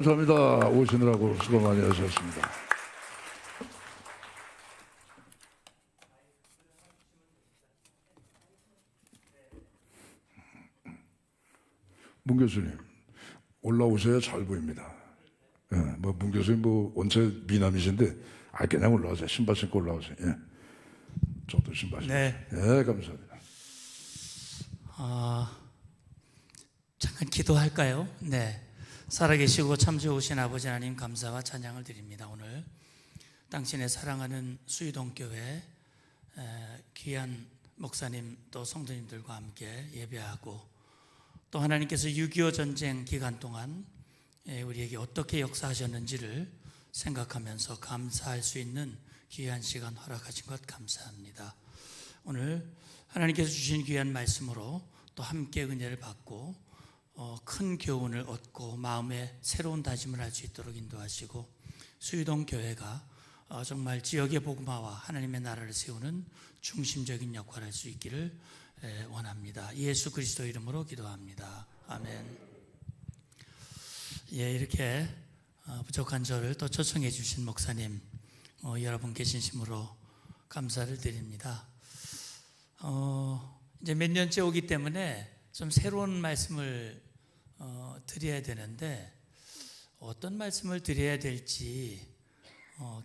감사합니다. 오시느라고 수고 많이 하셨습니다. 문 교수님, 올라오셔야 잘 보입니다. 예, 문 교수님 원체 미남이신데, 그냥 올라오세요. 신발 신고 올라오세요. 예. 저도 신발 신고. 네. 예, 감사합니다. 잠깐 기도할까요? 네. 살아계시고 참 좋으신 아버지 하나님 감사와 찬양을 드립니다. 오늘 당신의 사랑하는 수유동교회 귀한 목사님 또 성도님들과 함께 예배하고 또 하나님께서 6.25 전쟁 기간 동안 우리에게 어떻게 역사하셨는지를 생각하면서 감사할 수 있는 귀한 시간 허락하신 것 감사합니다. 오늘 하나님께서 주신 귀한 말씀으로 또 함께 은혜를 받고 큰 교훈을 얻고 마음에 새로운 다짐을 할 수 있도록 인도하시고 수유동 교회가 정말 지역의 복음화와 하나님의 나라를 세우는 중심적인 역할을 할 수 있기를 원합니다. 예수 그리스도 이름으로 기도합니다. 아멘. 예, 이렇게 부족한 저를 또 초청해 주신 목사님 여러분께 진심으로 감사를 드립니다. 이제 몇 년째 오기 때문에 좀 새로운 말씀을 드려야 되는데 어떤 말씀을 드려야 될지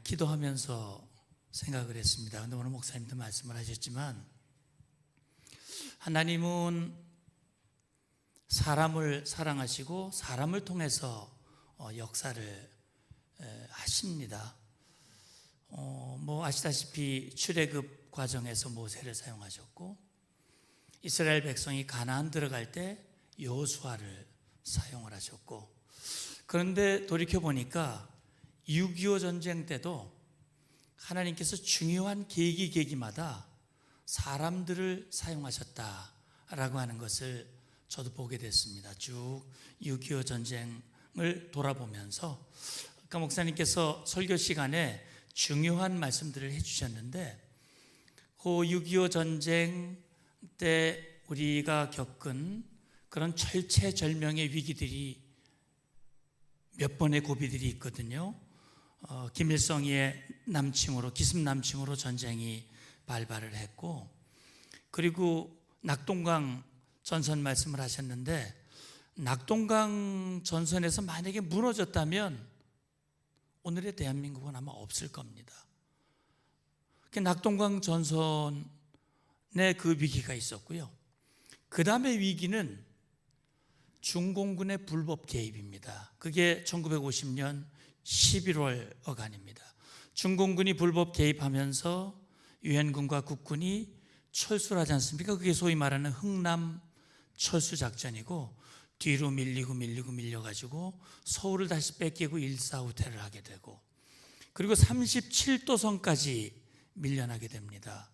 기도하면서 생각을 했습니다. 근데 오늘 목사님도 말씀을 하셨지만 하나님은 사람을 사랑하시고 사람을 통해서 역사를 하십니다. 아시다시피 출애굽 과정에서 모세를 사용하셨고 이스라엘 백성이 가나안 들어갈 때 여호수아를 사용을 하셨고 그런데 돌이켜보니까 6.25 전쟁 때도 하나님께서 중요한 계기마다 사람들을 사용하셨다라고 하는 것을 저도 보게 됐습니다. 쭉 6.25 전쟁을 돌아보면서 아까 목사님께서 설교 시간에 중요한 말씀들을 해주셨는데 그 6.25 전쟁 때 우리가 겪은 그런 절체절명의 위기들이 몇 번의 고비들이 있거든요. 김일성의 남침으로 기습 남침으로 전쟁이 발발을 했고 그리고 낙동강 전선 말씀을 하셨는데 낙동강 전선에서 만약에 무너졌다면 오늘의 대한민국은 아마 없을 겁니다. 낙동강 전선에 그 위기가 있었고요. 그 다음에 위기는 중공군의 불법 개입입니다. 그게 1950년 11월 어간입니다. 중공군이 불법 개입하면서 유엔군과 국군이 철수를 하지 않습니까? 그게 소위 말하는 흥남 철수 작전이고 뒤로 밀려가지고 서울을 다시 뺏기고 일사후퇴를 하게 되고 그리고 37도선까지 밀려나게 됩니다.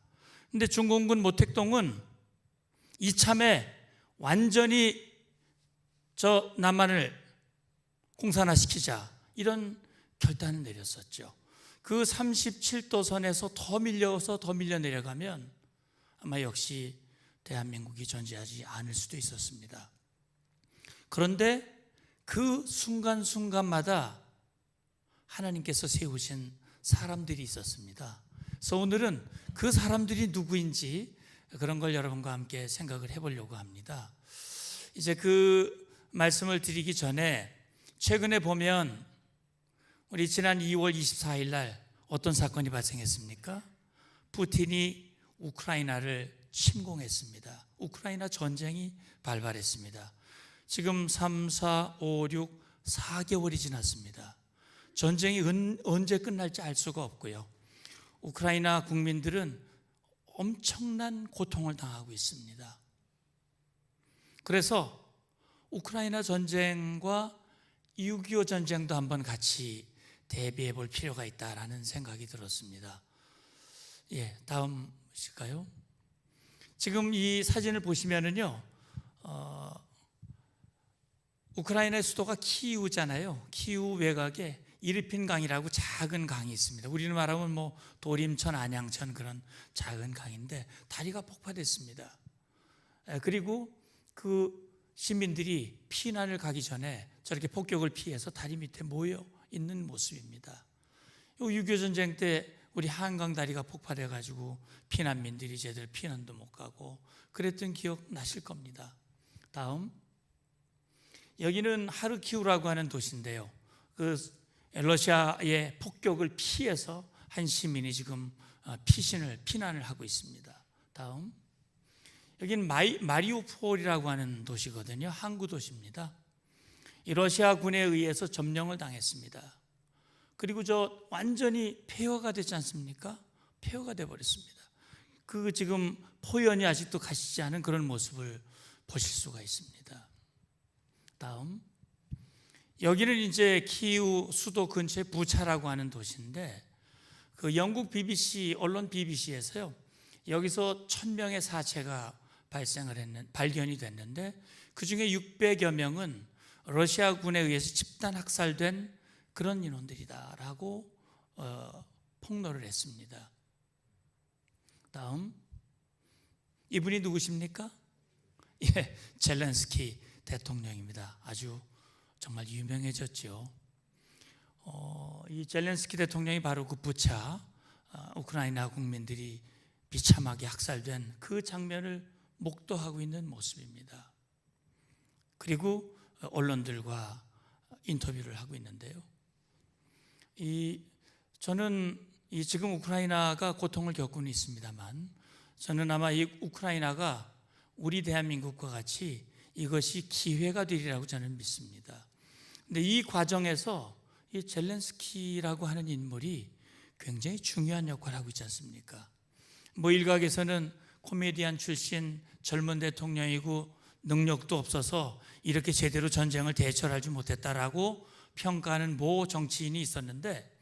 근데 중공군 모택동은 이참에 완전히 저 남한을 공산화시키자 이런 결단을 내렸었죠. 그 37도선에서 더 밀려 내려가면 아마 역시 대한민국이 존재하지 않을 수도 있었습니다. 그런데 그 순간순간마다 하나님께서 세우신 사람들이 있었습니다. 그래서 오늘은 그 사람들이 누구인지 그런 걸 여러분과 함께 생각을 해보려고 합니다. 이제 그 말씀을 드리기 전에 최근에 보면 우리 지난 2월 24일 날 어떤 사건이 발생했습니까? 푸틴이 우크라이나를 침공했습니다. 우크라이나 전쟁이 발발했습니다. 지금 3, 4, 5, 6, 4개월이 지났습니다. 전쟁이 언제 끝날지 알 수가 없고요. 우크라이나 국민들은 엄청난 고통을 당하고 있습니다. 그래서 우크라이나 전쟁과 6.25 전쟁도 한번 같이 대비해 볼 필요가 있다라는 생각이 들었습니다. 예, 다음 보실까요? 지금 이 사진을 보시면은요, 우크라이나의 수도가 키이우잖아요. 키이우 외곽에 이르핀 강이라고 작은 강이 있습니다. 우리는 말하면 도림천, 안양천 그런 작은 강인데 다리가 폭파됐습니다. 그리고 그 시민들이 피난을 가기 전에 저렇게 폭격을 피해서 다리 밑에 모여 있는 모습입니다. 6.25 전쟁 때 우리 한강 다리가 폭발해 가지고 피난민들이 제대로 피난도 못 가고 그랬던 기억 나실 겁니다. 다음, 여기는 하르키우라고 하는 도시인데요. 그 러시아의 폭격을 피해서 한 시민이 지금 피난을 하고 있습니다. 다음, 여기는 마리우폴이라고 하는 도시거든요. 항구 도시입니다. 이 러시아 군에 의해서 점령을 당했습니다. 그리고 저 완전히 폐허가 되지 않습니까? 폐허가 돼 버렸습니다. 그 지금 포연이 아직도 가시지 않은 그런 모습을 보실 수가 있습니다. 다음, 여기는 이제 키이우 수도 근처에 부차라고 하는 도시인데 그 영국 BBC 언론 BBC에서요 여기서 1,000명의 사체가 발견이 됐는데 그 중에 600여 명은 러시아 군에 의해서 집단 학살된 그런 인원들이다라고 폭로를 했습니다. 다음, 이분이 누구십니까? 예, 젤렌스키 대통령입니다. 아주 정말 유명해졌죠. 이 젤렌스키 대통령이 바로 그 부차 우크라이나 국민들이 비참하게 학살된 그 장면을 목도하고 있는 모습입니다. 그리고 언론들과 인터뷰를 하고 있는데요. 저는 지금 우크라이나가 고통을 겪고는 있습니다만 저는 아마 이 우크라이나가 우리 대한민국과 같이 이것이 기회가 되리라고 저는 믿습니다. 근데 이 과정에서 이 젤렌스키라고 하는 인물이 굉장히 중요한 역할을 하고 있지 않습니까? 뭐 일각에서는 코미디언 출신 젊은 대통령이고 능력도 없어서 이렇게 제대로 전쟁을 대처하지 못했다라고 평가하는 모 정치인이 있었는데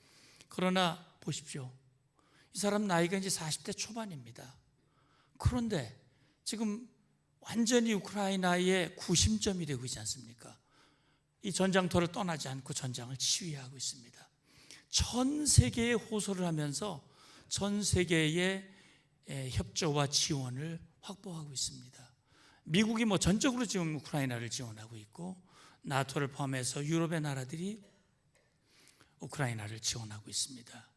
그러나 보십시오. 이 사람 나이가 이제 40대 초반입니다. 그런데 지금 완전히 우크라이나의 구심점이 되고 있지 않습니까? 이 전장터를 떠나지 않고 전장을 치유하고 있습니다. 전 세계에 호소를 하면서 전 세계의 협조와 지원을 확보하고 있습니다. 미국이 뭐 전적으로 지금 우크라이나를 지원하고 있고 나토를 포함해서 유럽의 나라들이 우크라이나를 지원하고 있습니다.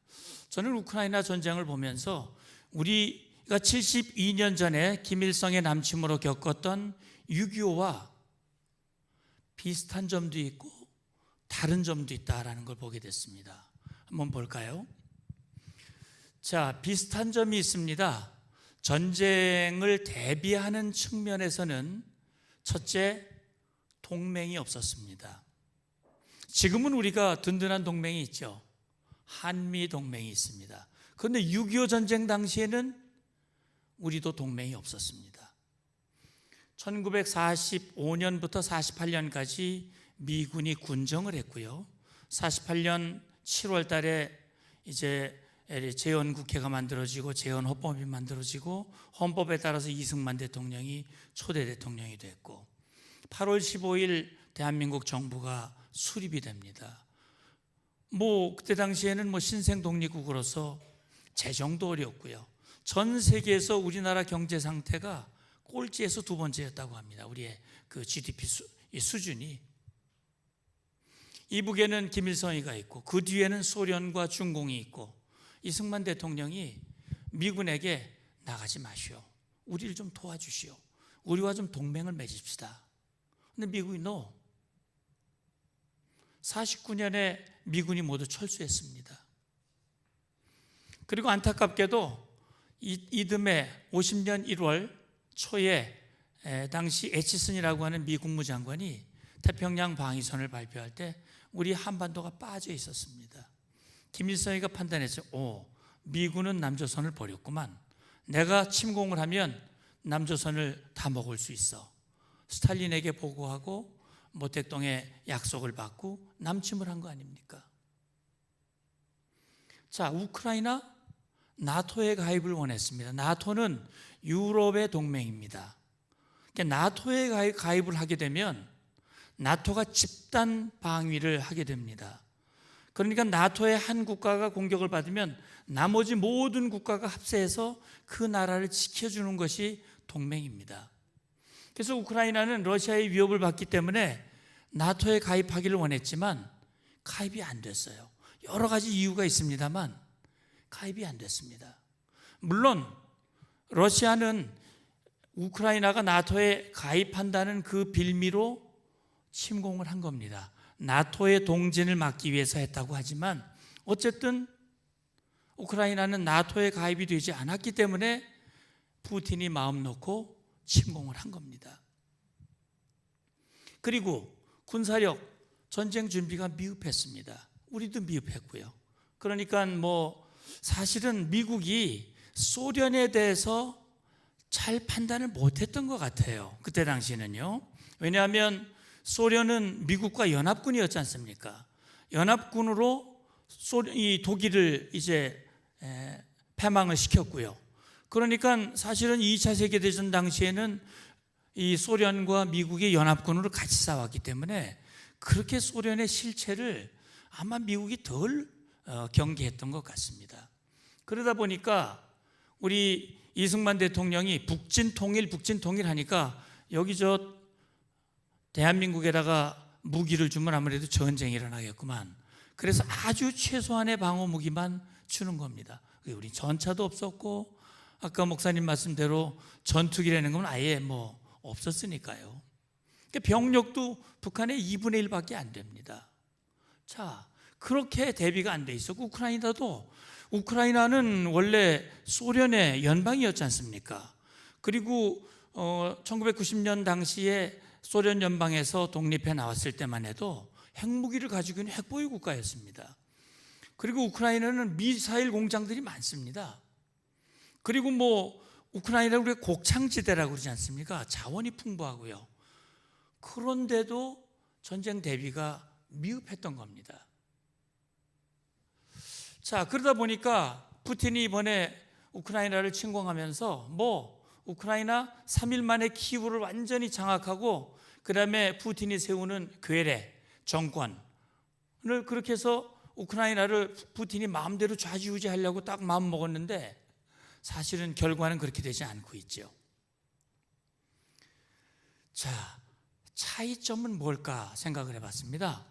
저는 우크라이나 전쟁을 보면서 우리가 72년 전에 김일성의 남침으로 겪었던 6.25와 비슷한 점도 있고 다른 점도 있다라는 걸 보게 됐습니다. 한번 볼까요? 자, 비슷한 점이 있습니다. 전쟁을 대비하는 측면에서는 첫째, 동맹이 없었습니다. 지금은 우리가 든든한 동맹이 있죠. 한미 동맹이 있습니다. 그런데 6.25 전쟁 당시에는 우리도 동맹이 없었습니다. 1945년부터 48년까지 미군이 군정을 했고요. 48년 7월 달에 이제 재헌국회가 만들어지고 재헌헌법이 만들어지고 헌법에 따라서 이승만 대통령이 초대 대통령이 됐고 8월 15일 대한민국 정부가 수립이 됩니다. 뭐 그때 당시에는 뭐 신생 독립국으로서 재정도 어렵고요. 전 세계에서 우리나라 경제 상태가 꼴찌에서 두 번째였다고 합니다. 우리의 그 GDP 수준이. 이북에는 김일성이가 있고 그 뒤에는 소련과 중공이 있고 이승만 대통령이 미군에게 나가지 마시오. 우리를 좀 도와주시오. 우리와 좀 동맹을 맺읍시다. 근데 미국이 no. 49년에 미군이 모두 철수했습니다. 그리고 안타깝게도 이듬해 50년 1월 초에 당시 애치슨이라고 하는 미 국무장관이 태평양 방위선을 발표할 때 우리 한반도가 빠져 있었습니다. 김일성이가 판단했죠. 미군은 남조선을 버렸구만. 내가 침공을 하면 남조선을 다 먹을 수 있어. 스탈린에게 보고하고 모택동의 약속을 받고 남침을 한 거 아닙니까? 자, 우크라이나 나토에 가입을 원했습니다. 나토는 유럽의 동맹입니다. 그러니까 나토에 가입을 하게 되면 나토가 집단 방위를 하게 됩니다. 그러니까 나토의 한 국가가 공격을 받으면 나머지 모든 국가가 합세해서 그 나라를 지켜주는 것이 동맹입니다. 그래서 우크라이나는 러시아의 위협을 받기 때문에 나토에 가입하기를 원했지만 가입이 안 됐어요. 여러 가지 이유가 있습니다만 가입이 안 됐습니다. 물론 러시아는 우크라이나가 나토에 가입한다는 그 빌미로 침공을 한 겁니다. 나토의 동진을 막기 위해서 했다고 하지만 어쨌든 우크라이나는 나토에 가입이 되지 않았기 때문에 푸틴이 마음 놓고 침공을 한 겁니다. 그리고 군사력, 전쟁 준비가 미흡했습니다. 우리도 미흡했고요. 그러니까 사실은 미국이 소련에 대해서 잘 판단을 못했던 것 같아요. 그때 당시는요. 왜냐하면 소련은 미국과 연합군이었지 않습니까? 연합군으로 이 독일을 이제 패망을 시켰고요. 그러니까 사실은 2차 세계대전 당시에는 이 소련과 미국이 연합군으로 같이 싸웠기 때문에 그렇게 소련의 실체를 아마 미국이 덜 경계했던 것 같습니다. 그러다 보니까 우리 이승만 대통령이 북진 통일 하니까 여기 대한민국에다가 무기를 주면 아무래도 전쟁이 일어나겠구만. 그래서 아주 최소한의 방어 무기만 주는 겁니다. 우리 전차도 없었고 아까 목사님 말씀대로 전투기라는 건 아예 없었으니까요. 병력도 북한의 2분의 1밖에 안 됩니다. 자, 그렇게 대비가 안 돼 있었고 우크라이나는 원래 소련의 연방이었지 않습니까? 그리고 1990년 당시에 소련 연방에서 독립해 나왔을 때만 해도 핵무기를 가지고 있는 핵보유 국가였습니다. 그리고 우크라이나는 미사일 공장들이 많습니다. 그리고 우크라이나를 우리가 곡창지대라고 그러지 않습니까? 자원이 풍부하고요. 그런데도 전쟁 대비가 미흡했던 겁니다. 자, 그러다 보니까 푸틴이 이번에 우크라이나를 침공하면서 우크라이나 3일 만에 키이우를 완전히 장악하고 그 다음에 푸틴이 세우는 괴뢰 정권을 그렇게 해서 우크라이나를 푸틴이 마음대로 좌지우지하려고 딱 마음 먹었는데 사실은 결과는 그렇게 되지 않고 있죠. 자, 차이점은 뭘까 생각을 해봤습니다.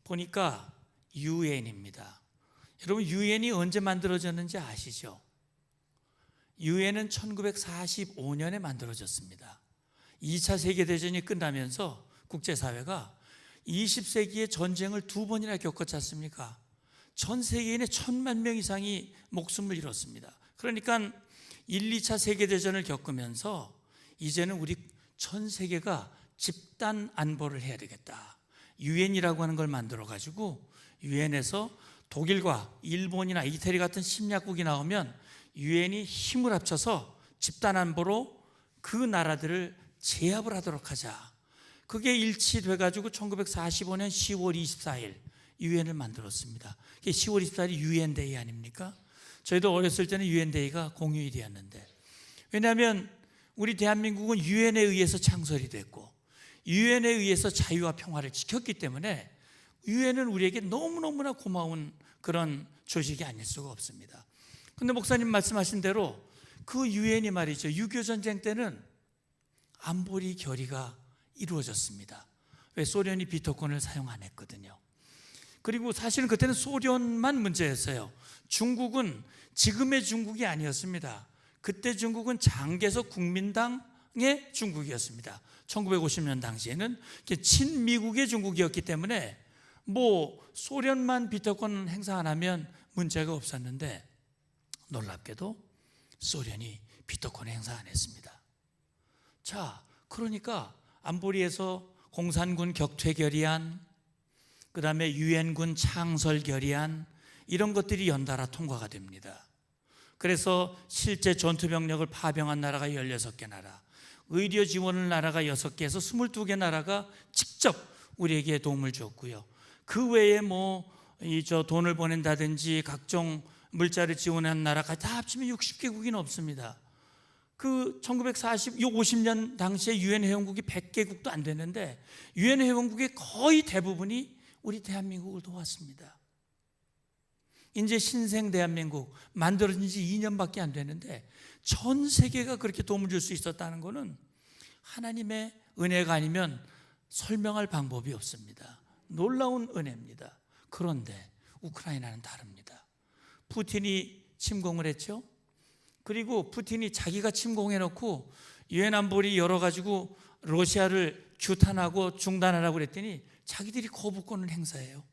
보니까 유엔입니다. 여러분 유엔이 언제 만들어졌는지 아시죠? 유엔은 1945년에 만들어졌습니다. 2차 세계대전이 끝나면서 국제사회가 20세기에 전쟁을 2번이나 겪었지 않습니까? 전 세계인의 1,000만 명 이상이 목숨을 잃었습니다. 그러니까 1, 2차 세계대전을 겪으면서 이제는 우리 전 세계가 집단 안보를 해야 되겠다. 유엔이라고 하는 걸 만들어가지고 유엔에서 독일과 일본이나 이태리 같은 침략국이 나오면 유엔이 힘을 합쳐서 집단 안보로 그 나라들을 제압을 하도록 하자. 그게 일치돼가지고 1945년 10월 24일 유엔을 만들었습니다. 10월 24일이 유엔데이 아닙니까? 저희도 어렸을 때는 유엔데이가 공휴일이었는데, 왜냐하면 우리 대한민국은 유엔에 의해서 창설이 됐고 유엔에 의해서 자유와 평화를 지켰기 때문에 유엔은 우리에게 너무너무나 고마운 그런 조직이 아닐 수가 없습니다. 근데 목사님 말씀하신 대로 그 유엔이 말이죠, 6.25 전쟁 때는 안보리 결의가 이루어졌습니다. 왜? 소련이 비토권을 사용 안 했거든요. 그리고 사실은 그때는 소련만 문제였어요. 중국은 지금의 중국이 아니었습니다. 그때 중국은 장개석 국민당의 중국이었습니다. 1950년 당시에는 친미국의 중국이었기 때문에 소련만 비토권 행사 안 하면 문제가 없었는데 놀랍게도 소련이 비토권 행사 안 했습니다. 자, 그러니까 안보리에서 공산군 격퇴 결의안, 그 다음에 유엔군 창설 결의안, 이런 것들이 연달아 통과가 됩니다. 그래서 실제 전투병력을 파병한 나라가 16개 나라, 의료 지원을 나라가 6개에서 22개 나라가 직접 우리에게 도움을 줬고요. 그 외에 돈을 보낸다든지 각종 물자를 지원한 나라가 다 합치면 60개국이 없습니다. 그 1950년 당시에 유엔 회원국이 100개국도 안 되는데 유엔 회원국의 거의 대부분이 우리 대한민국을 도왔습니다. 이제 신생 대한민국 만들어진 지 2년밖에 안 되는데 전 세계가 그렇게 도움을 줄 수 있었다는 것은 하나님의 은혜가 아니면 설명할 방법이 없습니다. 놀라운 은혜입니다. 그런데 우크라이나는 다릅니다. 푸틴이 침공을 했죠. 그리고 푸틴이 자기가 침공해놓고 유엔 안보리 열어가지고 러시아를 규탄하고 중단하라고 그랬더니 자기들이 거부권을 행사해요.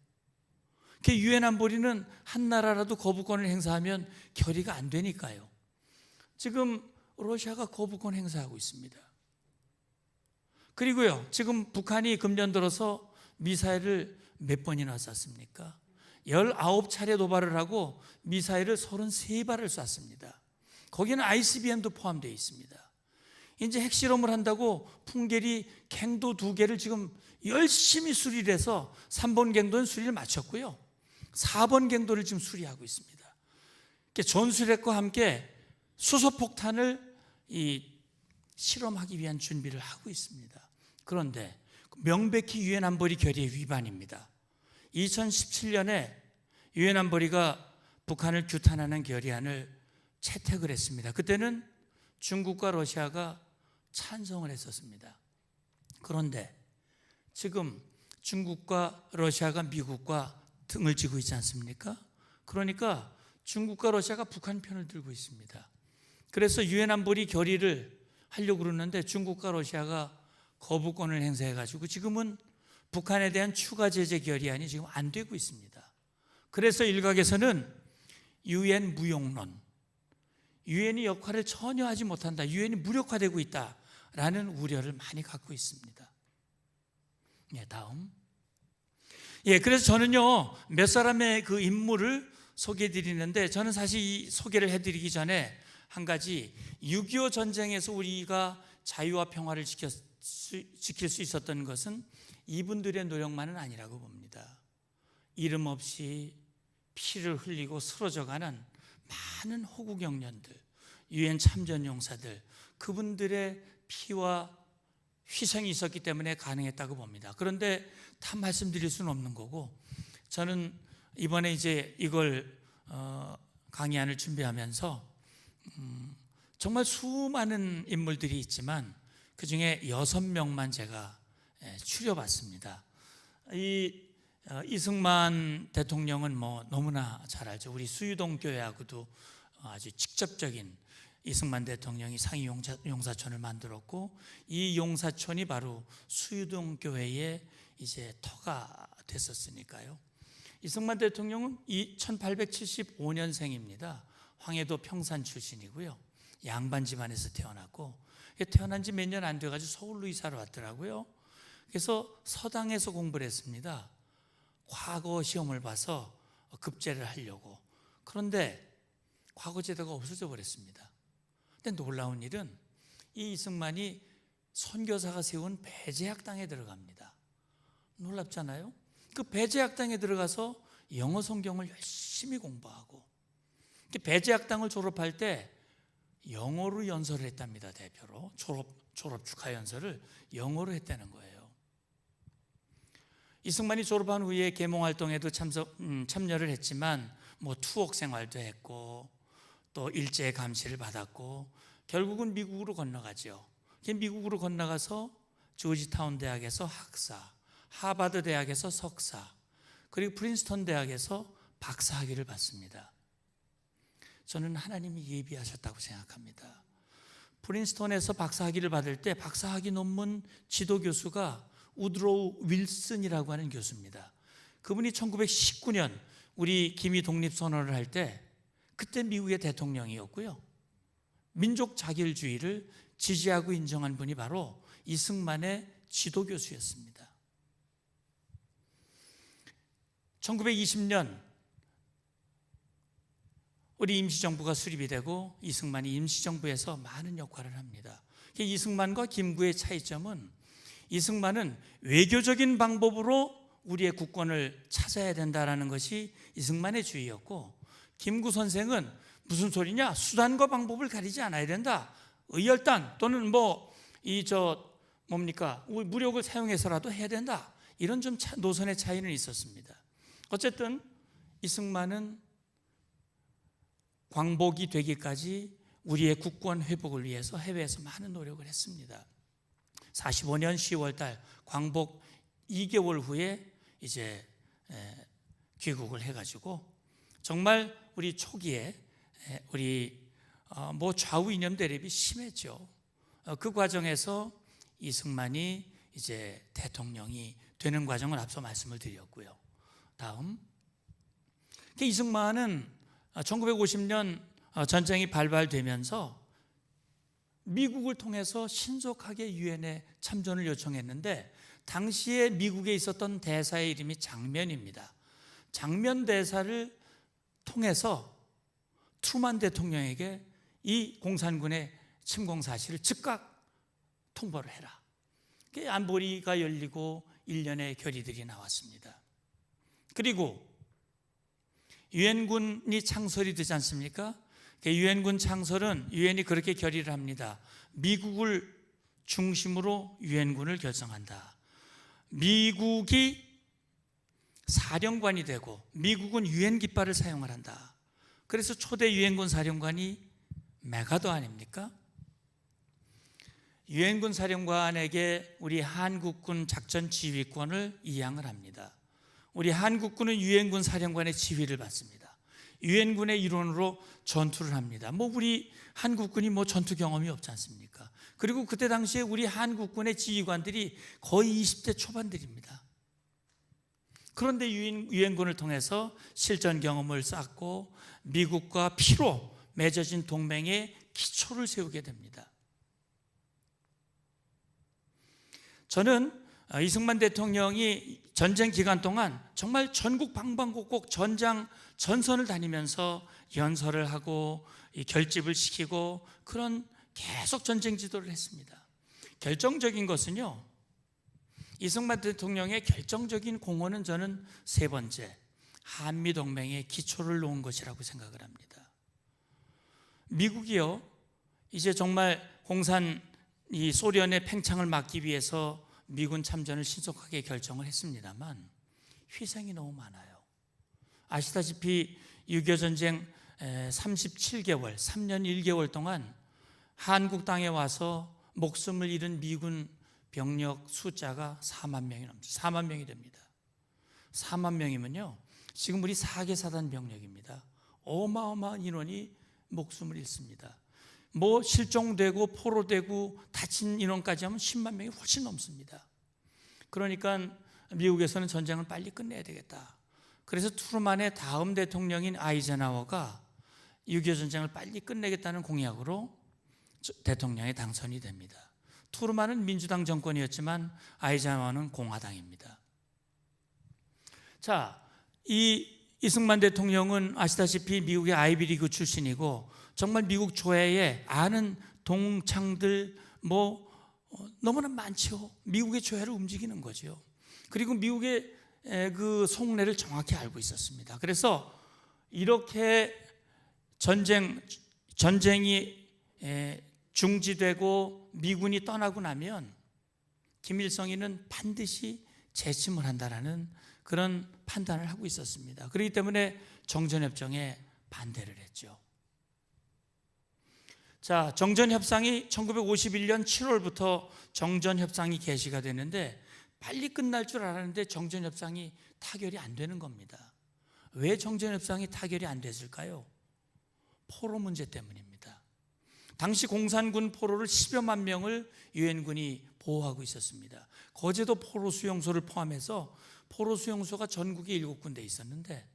유엔 안보리는 한 나라라도 거부권을 행사하면 결의가 안 되니까요. 지금 러시아가 거부권 행사하고 있습니다. 그리고요, 지금 북한이 금년 들어서 미사일을 몇 번이나 쐈습니까? 19차례 도발을 하고 미사일을 33발을 쐈습니다. 거기는 ICBM도 포함되어 있습니다. 이제 핵실험을 한다고 풍계리 갱도 2개를 지금 열심히 수리를 해서 3번 갱도는 수리를 마쳤고요. 4번 갱도를 지금 수리하고 있습니다. 전술핵과 함께 수소폭탄을 실험하기 위한 준비를 하고 있습니다. 그런데 명백히 유엔 안보리 결의의 위반입니다. 2017년에 유엔 안보리가 북한을 규탄하는 결의안을 채택을 했습니다. 그때는 중국과 러시아가 찬성을 했었습니다. 그런데 지금 중국과 러시아가 미국과 등을 지고 있지 않습니까? 그러니까 중국과 러시아가 북한 편을 들고 있습니다. 그래서 유엔 안보리 결의를 하려고 그러는데 중국과 러시아가 거부권을 행사해가지고 지금은 북한에 대한 추가 제재 결의안이 지금 안 되고 있습니다. 그래서 일각에서는 유엔 무용론, 유엔이 역할을 전혀 하지 못한다, 유엔이 무력화되고 있다라는 우려를 많이 갖고 있습니다. 다음. 그래서 저는요, 몇 사람의 그 인물을 소개해 드리는데, 저는 사실 이 소개를 해드리기 전에 한 가지, 6.25 전쟁에서 우리가 자유와 평화를 지킬 수 있었던 것은 이분들의 노력만은 아니라고 봅니다. 이름 없이 피를 흘리고 쓰러져가는 많은 호국영년들, 유엔 참전용사들, 그분들의 피와 희생이 있었기 때문에 가능했다고 봅니다. 그런데 다 말씀드릴 수는 없는 거고, 저는 이번에 이제 이걸 강의안을 준비하면서 정말 수많은 인물들이 있지만 그 중에 6명만 제가 추려봤습니다. 이승만 대통령은 뭐 너무나 잘 알죠. 우리 수유동 교회하고도 아주 직접적인, 이승만 대통령이 상위 용사촌을 만들었고, 이 용사촌이 바로 수유동 교회의 이제 터가 됐었으니까요. 이승만 대통령은 1875년생입니다. 황해도 평산 출신이고요. 양반 집안에서 태어났고, 태어난 지 몇 년 안 돼가지고 서울로 이사를 왔더라고요. 그래서 서당에서 공부를 했습니다. 과거 시험을 봐서 급제를 하려고. 그런데 과거 제도가 없어져 버렸습니다. 근데 놀라운 일은 이 이승만이 선교사가 세운 배제학당에 들어갑니다. 놀랍잖아요? 그 배제학당에 들어가서 영어 성경을 열심히 공부하고, 배제학당을 졸업할 때 영어로 연설을 했답니다. 대표로 졸업 축하 연설을 영어로 했다는 거예요. 이승만이 졸업한 후에 계몽활동에도 참여를 했지만 뭐 투옥 생활도 했고 또 일제 감시를 받았고 결국은 미국으로 건너가죠. 미국으로 건너가서 조지타운 대학에서 학사, 하버드 대학에서 석사, 그리고 프린스턴 대학에서 박사 학위를 받습니다. 저는 하나님이 예비하셨다고 생각합니다. 프린스턴에서 박사 학위를 받을 때 박사 학위 논문 지도 교수가 우드로우 윌슨이라고 하는 교수입니다. 그분이 1919년 우리 기미 독립선언을 할 때 그때 미국의 대통령이었고요. 민족 자결주의를 지지하고 인정한 분이 바로 이승만의 지도 교수였습니다. 1920년 우리 임시정부가 수립이 되고 이승만이 임시정부에서 많은 역할을 합니다. 이승만과 김구의 차이점은, 이승만은 외교적인 방법으로 우리의 국권을 찾아야 된다는 것이 이승만의 주의였고, 김구 선생은 무슨 소리냐, 수단과 방법을 가리지 않아야 된다, 의열단 또는 무력을 사용해서라도 해야 된다, 이런 좀 노선의 차이는 있었습니다. 어쨌든 이승만은 광복이 되기까지 우리의 국권 회복을 위해서 해외에서 많은 노력을 했습니다. 45년 10월 달 광복 2개월 후에 이제 귀국을 해가지고 정말 우리 초기에 우리 뭐 좌우 이념 대립이 심했죠. 그 과정에서 이승만이 이제 대통령이 되는 과정을 앞서 말씀을 드렸고요. 다음, 이승만은 1950년 전쟁이 발발되면서 미국을 통해서 신속하게 유엔에 참전을 요청했는데 당시에 미국에 있었던 대사의 이름이 장면입니다. 장면 대사를 통해서 트루만 대통령에게 이 공산군의 침공 사실을 즉각 통보를 해라. 안보리가 열리고 일련의 결의들이 나왔습니다. 그리고 유엔군이 창설이 되지 않습니까? 유엔군 창설은 유엔이 그렇게 결의를 합니다. 미국을 중심으로 유엔군을 결성한다. 미국이 사령관이 되고 미국은 유엔 깃발을 사용을 한다. 그래서 초대 유엔군 사령관이 메가더 아닙니까? 유엔군 사령관에게 우리 한국군 작전 지휘권을 이양을 합니다. 우리 한국군은 유엔군 사령관의 지휘를 받습니다. 유엔군의 일원으로 전투를 합니다. 우리 한국군이 전투 경험이 없지 않습니까? 그리고 그때 당시에 우리 한국군의 지휘관들이 거의 20대 초반들입니다. 그런데 유엔군을 통해서 실전 경험을 쌓고 미국과 피로 맺어진 동맹의 기초를 세우게 됩니다. 저는 이승만 대통령이 전쟁 기간 동안 정말 전국 방방곡곡 전선을 다니면서 연설을 하고 결집을 시키고 그런 계속 전쟁 지도를 했습니다. 결정적인 것은요, 이승만 대통령의 결정적인 공헌은 저는 세 번째, 한미동맹의 기초를 놓은 것이라고 생각을 합니다. 미국이요, 이제 정말 이 소련의 팽창을 막기 위해서 미군 참전을 신속하게 결정을 했습니다만 희생이 너무 많아요. 아시다시피 6.25 전쟁 37개월, 3년 1개월 동안 한국 땅에 와서 목숨을 잃은 미군 병력 숫자가 4만 명이 넘습니다. 4만 명이 됩니다. 4만 명이면요, 지금 우리 4개 사단 병력입니다. 어마어마한 인원이 목숨을 잃습니다. 실종되고 포로되고 다친 인원까지 하면 10만 명이 훨씬 넘습니다. 그러니까 미국에서는 전쟁을 빨리 끝내야 되겠다. 그래서 트루만의 다음 대통령인 아이젠하워가 6.25 전쟁을 빨리 끝내겠다는 공약으로 대통령에 당선이 됩니다. 트루만은 민주당 정권이었지만 아이젠하워는 공화당입니다. 자, 이승만 대통령은 아시다시피 미국의 아이비리그 출신이고 정말 미국 조회에 아는 동창들 너무나 많죠. 미국의 조회를 움직이는 거죠. 그리고 미국의 그 속내를 정확히 알고 있었습니다. 그래서 이렇게 전쟁이 중지되고 미군이 떠나고 나면 김일성이는 반드시 재침을 한다라는 그런 판단을 하고 있었습니다. 그렇기 때문에 정전협정에 반대를 했죠. 자, 정전협상이 1951년 7월부터 정전협상이 개시가 되는데 빨리 끝날 줄 알았는데 정전협상이 타결이 안 되는 겁니다. 왜 정전협상이 타결이 안 됐을까요? 포로 문제 때문입니다. 당시 공산군 포로를 10여만 명을 유엔군이 보호하고 있었습니다. 거제도 포로 수용소를 포함해서 포로 수용소가 전국에 7군데 있었는데,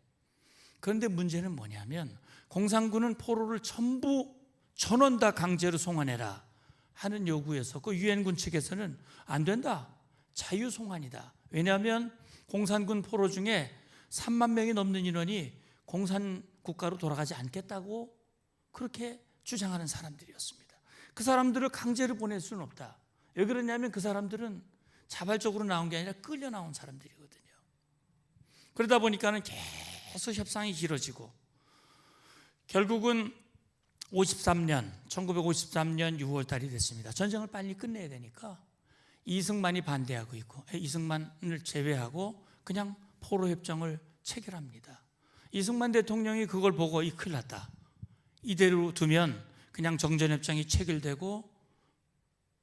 그런데 문제는 뭐냐면 공산군은 포로를 전부 전원 다 강제로 송환해라 하는 요구였었고 유엔군 측에서는 안 된다, 자유송환이다. 왜냐하면 공산군 포로 중에 3만 명이 넘는 인원이 공산 국가로 돌아가지 않겠다고 그렇게 주장하는 사람들이었습니다. 그 사람들을 강제로 보낼 수는 없다. 왜 그러냐면 그 사람들은 자발적으로 나온 게 아니라 끌려 나온 사람들이거든요. 그러다 보니까는 계속 협상이 길어지고 결국은 1953년 6월 달이 됐습니다. 전쟁을 빨리 끝내야 되니까 이승만이 반대하고 있고, 이승만을 제외하고 그냥 포로협정을 체결합니다. 이승만 대통령이 그걸 보고 큰일 났다, 이대로 두면 그냥 정전협정이 체결되고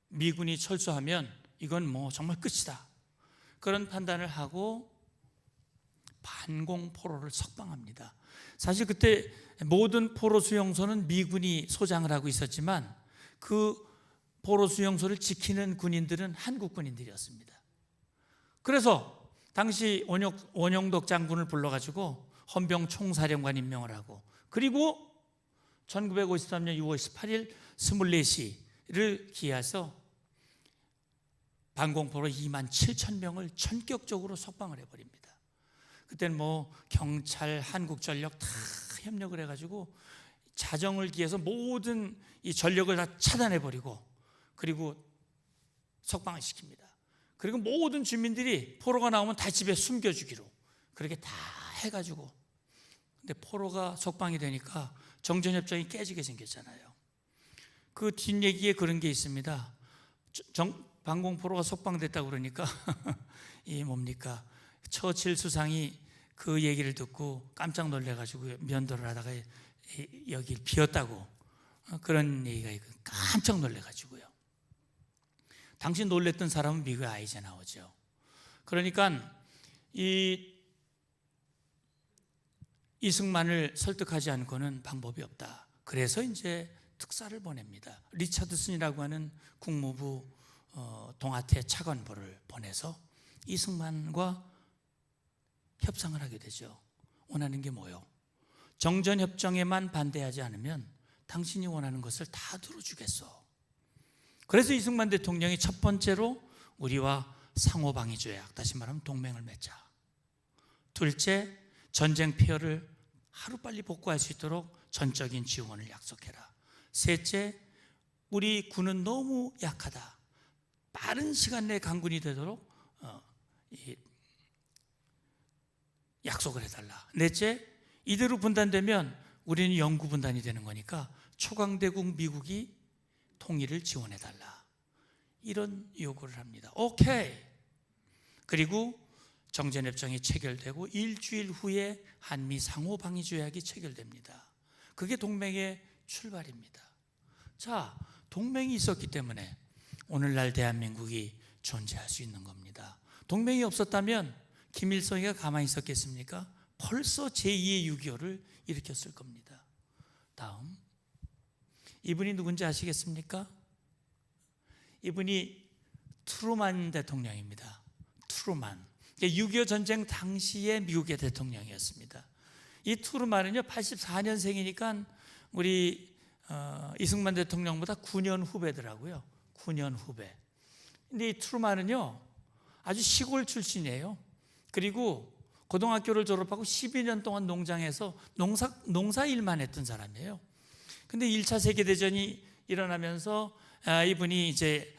미군이 철수하면 이건 뭐 정말 끝이다. 그런 판단을 하고 반공포로를 석방합니다. 사실 그때 모든 포로 수용소는 미군이 소장을 하고 있었지만 그 포로 수용소를 지키는 군인들은 한국 군인들이었습니다. 그래서 당시 원영덕 장군을 불러가지고 헌병 총사령관 임명을 하고, 그리고 1953년 6월 18일 24시를 기해서 반공포로 27,000명을 전격적으로 석방을 해버립니다. 그때는 뭐 경찰, 한국전력 다 협력을 해가지고 자정을 기해서 모든 이 전력을 다 차단해버리고, 그리고 석방을 시킵니다. 그리고 모든 주민들이 포로가 나오면 다 집에 숨겨주기로 그렇게 다 해가지고, 근데 포로가 석방이 되니까 정전협정이 깨지게 생겼잖아요. 그 뒷얘기에 그런 게 있습니다. 반공포로가 석방됐다고 그러니까 이 뭡니까, 처칠 수상이 그 얘기를 듣고 깜짝 놀래가지고 면도를 하다가 여기를 비웠다고, 그런 얘기가 있고 깜짝 놀래가지고요. 당시 놀랬던 사람은 미국의 아이젠하워죠. 그러니까 이승만을 설득하지 않고는 방법이 없다. 그래서 이제 특사를 보냅니다. 리차드슨이라고 하는 국무부 동아태 차관보를 보내서 이승만과 협상을 하게 되죠. 원하는 게 뭐요? 정전협정에만 반대하지 않으면 당신이 원하는 것을 다 들어주겠어. 그래서 이승만 대통령이 첫 번째로 우리와 상호방위조약, 다시 말하면 동맹을 맺자. 둘째, 전쟁 피해를 하루빨리 복구할 수 있도록 전적인 지원을 약속해라. 셋째, 우리 군은 너무 약하다. 빠른 시간 내에 강군이 되도록 약속을 해달라. 넷째, 이대로 분단되면 우리는 영구 분단이 되는 거니까 초강대국 미국이 통일을 지원해달라. 이런 요구를 합니다. 오케이. 그리고 정전협정이 체결되고 일주일 후에 한미 상호방위조약이 체결됩니다. 그게 동맹의 출발입니다. 자, 동맹이 있었기 때문에 오늘날 대한민국이 존재할 수 있는 겁니다. 동맹이 없었다면 김일성이가 가만히 있었겠습니까? 벌써 제2의 6.25를 일으켰을 겁니다. 다음, 이분이 누군지 아시겠습니까? 이분이 트루만 대통령입니다. 트루만. 6.25 전쟁 당시의 미국의 대통령이었습니다. 이 트루만은요 84년생이니까 우리 이승만 대통령보다 9년 후배더라고요. 9년 후배. 근데 이 트루만은요 아주 시골 출신이에요. 그리고 고등학교를 졸업하고 12년 동안 농장에서 농사 일만 했던 사람이에요. 근데 1차 세계대전이 일어나면서 이분이 이제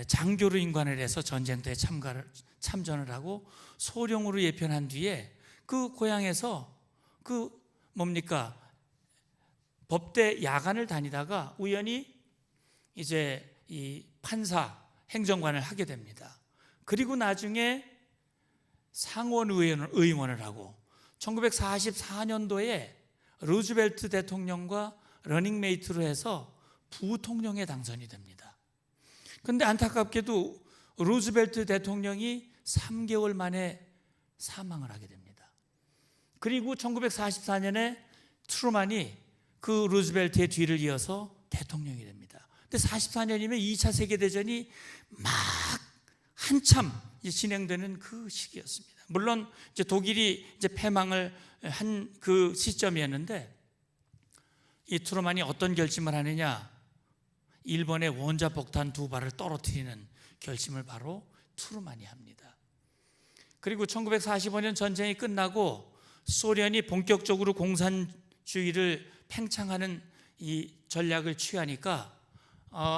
장교로 임관을 해서 전쟁터에 참전을 하고 소령으로 예편한 뒤에 그 고향에서 법대 야간을 다니다가 우연히 이제 이 판사 행정관을 하게 됩니다. 그리고 나중에 상원의원을 하고 1944년도에 루즈벨트 대통령과 러닝메이트로 해서 부통령에 당선이 됩니다. 그런데 안타깝게도 루즈벨트 대통령이 3개월 만에 사망을 하게 됩니다. 그리고 1944년에 트루만이 그 루즈벨트의 뒤를 이어서 대통령이 됩니다. 근데 44년이면 2차 세계대전이 막 한참 진행되는 그 시기였습니다. 물론 이제 독일이 이제 패망을 한 그 시점이었는데 이 트루만이 어떤 결심을 하느냐? 일본의 원자폭탄 2발을 떨어뜨리는 결심을 바로 트루만이 합니다. 그리고 1945년 전쟁이 끝나고 소련이 본격적으로 공산주의를 팽창하는 이 전략을 취하니까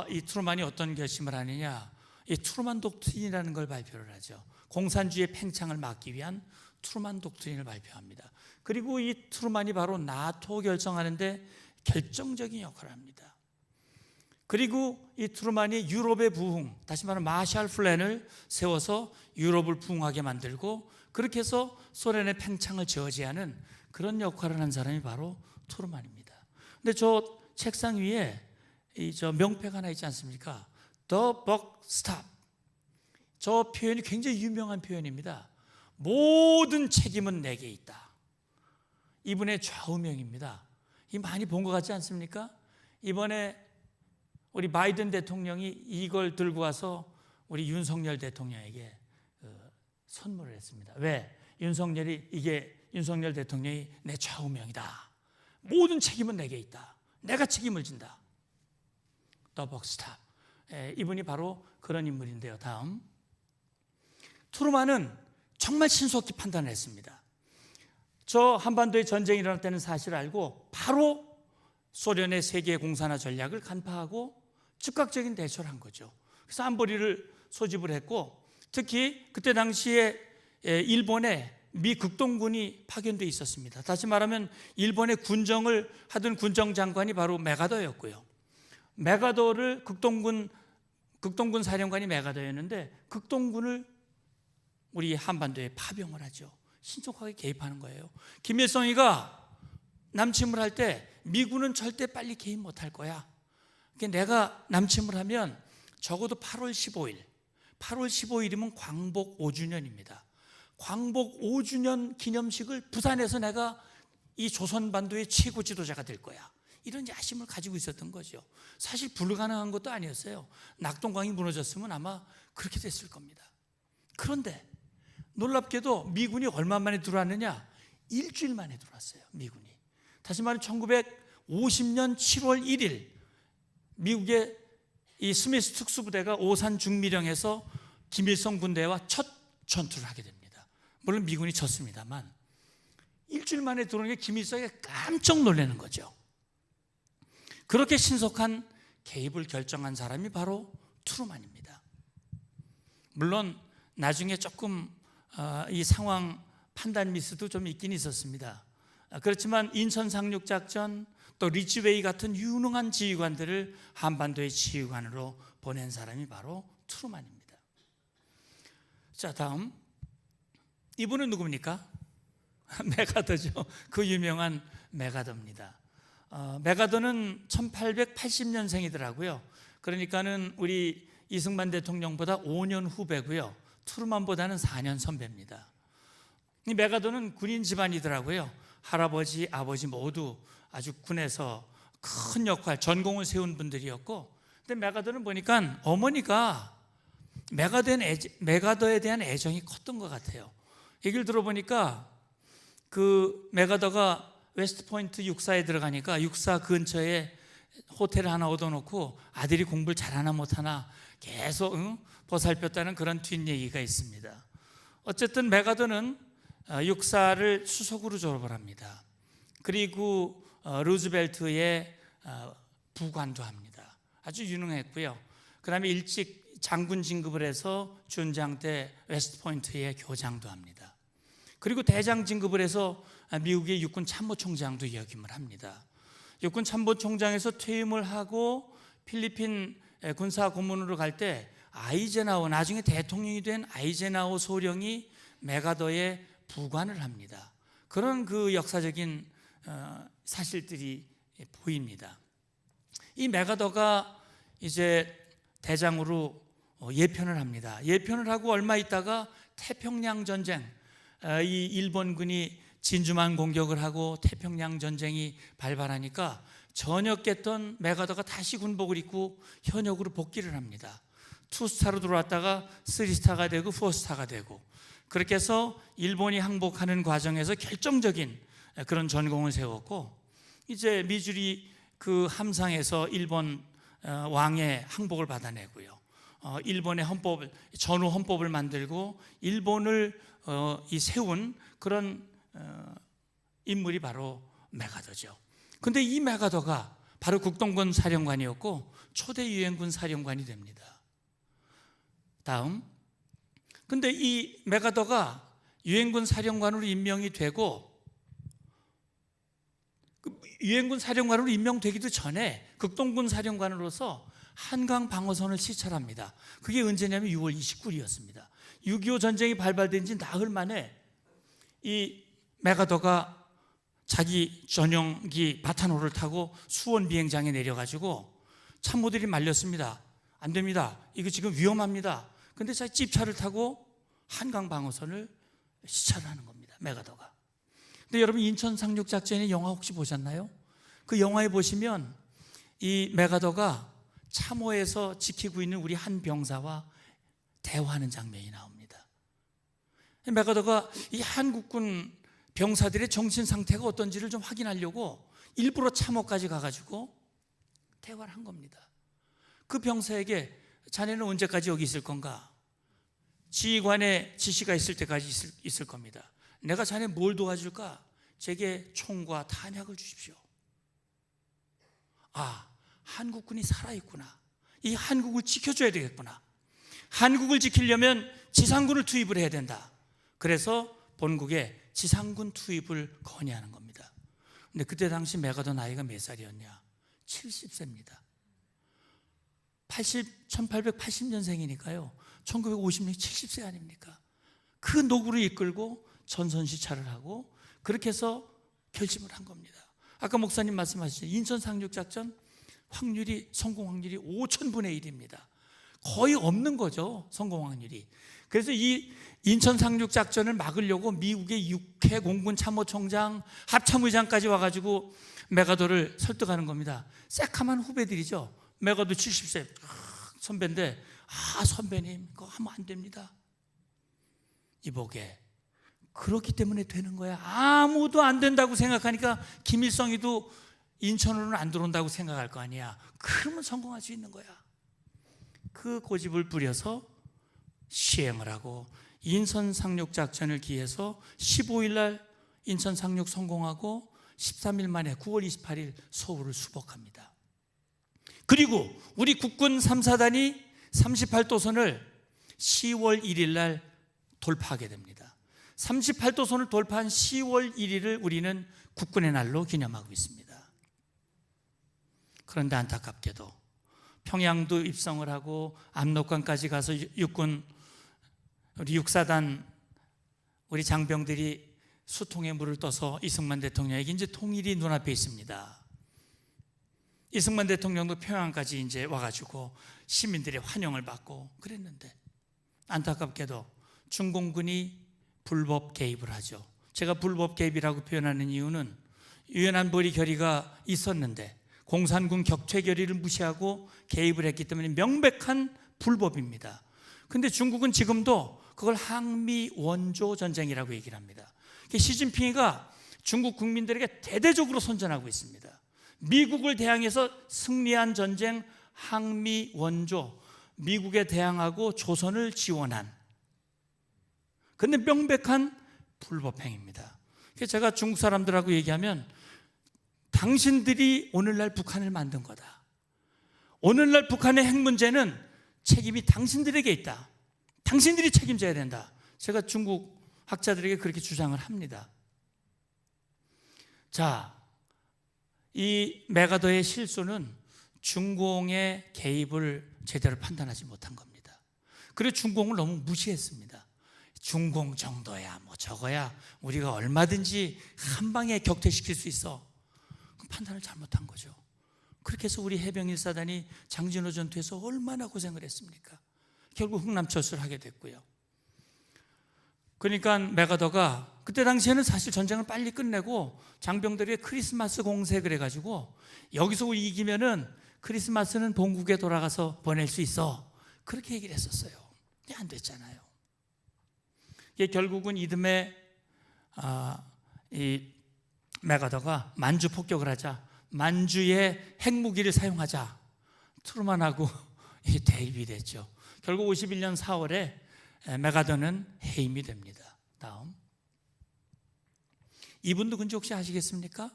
이 트루만이 어떤 결심을 하느냐? 이 트루만 독트린이라는 걸 발표를 하죠. 공산주의의 팽창을 막기 위한 트루만 독트린을 발표합니다. 그리고 이 트루만이 바로 나토 결성하는데 결정적인 역할을 합니다. 그리고 이 트루만이 유럽의 부흥, 다시 말하면 마샬 플랜을 세워서 유럽을 부흥하게 만들고 그렇게 해서 소련의 팽창을 저지하는 그런 역할을 한 사람이 바로 트루만입니다. 근데 저 책상 위에 저 명패가 하나 있지 않습니까? The buck stop. 저 표현이 굉장히 유명한 표현입니다. 모든 책임은 내게 있다. 이분의 좌우명입니다. 이 많이 본 것 같지 않습니까? 이번에 우리 바이든 대통령이 이걸 들고 와서 우리 윤석열 대통령에게 선물을 했습니다. 왜? 윤석열 대통령이 내 좌우명이다. 모든 책임은 내게 있다. 내가 책임을 진다. 더 벅스탑. 이분이 바로 그런 인물인데요. 다음. 트루만은 정말 신속히 판단을 했습니다. 저 한반도에 전쟁이 일어날 때는 사실을 알고 바로 소련의 세계 공산화 전략을 간파하고 즉각적인 대처를 한 거죠. 그래서 안보리를 소집을 했고, 특히 그때 당시에 일본에 미 극동군이 파견돼 있었습니다. 다시 말하면 일본의 군정을 하던 군정 장관이 바로 메가더였고요. 메가더를 극동군 사령관이 메가더였는데, 극동군을 우리 한반도에 파병을 하죠. 신속하게 개입하는 거예요. 김일성이가 남침을 할 때 미군은 절대 빨리 개입 못할 거야. 그러니까 내가 남침을 하면 적어도 8월 15일이면 광복 5주년입니다. 광복 5주년 기념식을 부산에서 내가 이 조선반도의 최고 지도자가 될 거야. 이런 야심을 가지고 있었던 거죠. 사실 불가능한 것도 아니었어요. 낙동강이 무너졌으면 아마 그렇게 됐을 겁니다. 그런데 놀랍게도 미군이 얼마 만에 들어왔느냐? 일주일 만에 들어왔어요. 미군이. 다시 말하면 1950년 7월 1일 미국의 이 스미스 특수부대가 오산 중미령에서 김일성 군대와 첫 전투를 하게 됩니다. 물론 미군이 졌습니다만 일주일 만에 들어오는 게 김일성이 깜짝 놀라는 거죠. 그렇게 신속한 개입을 결정한 사람이 바로 트루만입니다. 물론 나중에 조금 이 상황 판단 미스도 좀 있긴 있었습니다. 그렇지만 인천 상륙작전, 또 리치웨이 같은 유능한 지휘관들을 한반도의 지휘관으로 보낸 사람이 바로 트루만입니다. 자, 다음. 이분은 누굽니까? 메가더죠. 그 유명한 메가더입니다. 메가더는 1880년생이더라고요. 그러니까는 우리 이승만 대통령보다 5년 후배고요. 트루만보다는 4년 선배입니다. 이 메가더는 군인 집안이더라고요. 할아버지, 아버지 모두 아주 군에서 큰 역할, 전공을 세운 분들이었고, 근데 메가더는 보니까 어머니가 메가더에 대한 애정이 컸던 것 같아요. 얘기를 들어보니까 그 메가더가 웨스트포인트 육사에 들어가니까 육사 근처에 호텔을 하나 얻어놓고 아들이 공부를 잘하나 못하나 계속 보살폈다는 그런 뒷얘기가 있습니다. 어쨌든 메가더는 육사를 수석으로 졸업을 합니다. 그리고 루즈벨트의 부관도 합니다. 아주 유능했고요. 그 다음에 일찍 장군 진급을 해서 준장 때 웨스트포인트의 교장도 합니다. 그리고 대장 진급을 해서 미국의 육군 참모총장도 역임을 합니다. 육군 참모총장에서 퇴임을 하고 필리핀 군사 고문으로 갈 때 아이젠하워, 나중에 대통령이 된 아이젠하워 소령이 메가더의 부관을 합니다. 그런 그 역사적인 사실들이 보입니다. 이 메가더가 이제 대장으로 예편을 합니다. 예편을 하고 얼마 있다가 태평양 전쟁, 이 일본군이 진주만 공격을 하고 태평양 전쟁이 발발하니까 전역했던 메가더가 다시 군복을 입고 현역으로 복귀를 합니다. 2스타로 들어왔다가 3스타가 되고 4스타가 되고, 그렇게 해서 일본이 항복하는 과정에서 결정적인 그런 전공을 세웠고, 이제 미주리 그 함상에서 일본 왕의 항복을 받아내고요. 일본의 헌법을, 전후 헌법을 만들고 일본을 세운 그런 인물이 바로 메가더죠. 근데 이 메가더가 바로 국동군 사령관이었고 초대 유엔군 사령관이 됩니다. 다음. 근데 이 메가더가 유엔군 사령관으로 임명이 되고, 유엔군 사령관으로 임명되기도 전에 극동군 사령관으로서 한강 방어선을 시찰합니다. 그게 언제냐면 6월 29일이었습니다. 6.25 전쟁이 발발된 지 나흘 만에 이 메가더가 자기 전용기 바타노를 타고 수원 비행장에 내려가지고 참모들이 말렸습니다. 안 됩니다. 이거 지금 위험합니다. 근데 자기 집차를 타고 한강 방어선을 시찰을 하는 겁니다. 메가더가. 근데 여러분 인천 상륙작전의 영화 혹시 보셨나요? 그 영화에 보시면 이 메가더가 참호에서 지키고 있는 우리 한 병사와 대화하는 장면이 나옵니다. 메가더가 이 한국군 병사들의 정신 상태가 어떤지를 좀 확인하려고 일부러 참호까지 가가지고 대화를 한 겁니다. 그 병사에게 자네는 언제까지 여기 있을 건가? 지휘관의 지시가 있을 때까지 있을 겁니다. 내가 자네 뭘 도와줄까? 제게 총과 탄약을 주십시오. 아, 한국군이 살아있구나. 이 한국을 지켜줘야 되겠구나. 한국을 지키려면 지상군을 투입을 해야 된다. 그래서 본국에 지상군 투입을 건의하는 겁니다. 근데 그때 당시 메가더 나이가 몇 살이었냐? 70세입니다. 1880년생이니까요. 1950년 70세 아닙니까? 그 노구를 이끌고 전선시찰을 하고 그렇게 해서 결심을 한 겁니다. 아까 목사님 말씀하셨죠. 인천 상륙작전 성공 확률이 5000분의 1입니다. 거의 없는 거죠, 성공 확률이. 그래서 이 인천 상륙작전을 막으려고 미국의 6회 공군 참모총장, 합참의장까지 와가지고 메가더를 설득하는 겁니다. 새카만 후배들이죠. 메가더 70세 선배인데, 선배님 그거 하면 안 됩니다. 이보게 그렇기 때문에 되는 거야. 아무도 안 된다고 생각하니까 김일성이도 인천으로는 안 들어온다고 생각할 거 아니야. 그러면 성공할 수 있는 거야. 그 고집을 부려서 시행을 하고 인천 상륙 작전을 기해서 15일 날 인천 상륙 성공하고 13일 만에 9월 28일 서울을 수복합니다. 그리고 우리 국군 3사단이 38도선을 10월 1일 날 돌파하게 됩니다. 38도선을 돌파한 10월 1일을 우리는 국군의 날로 기념하고 있습니다. 그런데 안타깝게도 평양도 입성을 하고 압록강까지 가서 육군 우리 육사단 우리 장병들이 수통에 물을 떠서 이승만 대통령에게 이제 통일이 눈앞에 있습니다. 이승만 대통령도 평양까지 이제 와가지고 시민들의 환영을 받고 그랬는데 안타깝게도 중공군이 불법 개입을 하죠. 제가 불법 개입이라고 표현하는 이유는 유엔안보리 결의가 있었는데 공산군 격퇴 결의를 무시하고 개입을 했기 때문에 명백한 불법입니다. 그런데 중국은 지금도 그걸 항미 원조 전쟁이라고 얘기를 합니다. 시진핑이가 중국 국민들에게 대대적으로 선전하고 있습니다. 미국을 대항해서 승리한 전쟁 항미 원조, 미국에 대항하고 조선을 지원한, 그런데 명백한 불법행위입니다. 그래서 제가 중국 사람들하고 얘기하면 당신들이 오늘날 북한을 만든 거다. 오늘날 북한의 핵 문제는 책임이 당신들에게 있다. 당신들이 책임져야 된다. 제가 중국 학자들에게 그렇게 주장을 합니다. 자, 이 메가더의 실수는 중공의 개입을 제대로 판단하지 못한 겁니다. 그리고 중공을 너무 무시했습니다. 중공 정도야 뭐 저거야 우리가 얼마든지 한 방에 격퇴시킬 수 있어. 판단을 잘못한 거죠. 그렇게 해서 우리 해병 1사단이 장진호 전투에서 얼마나 고생을 했습니까? 결국 흥남철수를 하게 됐고요. 그러니까 메가더가 그때 당시에는 사실 전쟁을 빨리 끝내고 장병들에게 크리스마스 공색을 해가지고 여기서 우리 이기면은 크리스마스는 본국에 돌아가서 보낼 수 있어. 그렇게 얘기를 했었어요. 근데 안 됐잖아요. 이게 결국은 이듬해 이 메가더가 만주 폭격을 하자, 만주의 핵무기를 사용하자, 트루만하고 대립이 됐죠. 결국 51년 4월에 메가더는 해임이 됩니다. 다음, 이분도 근데 혹시 아시겠습니까?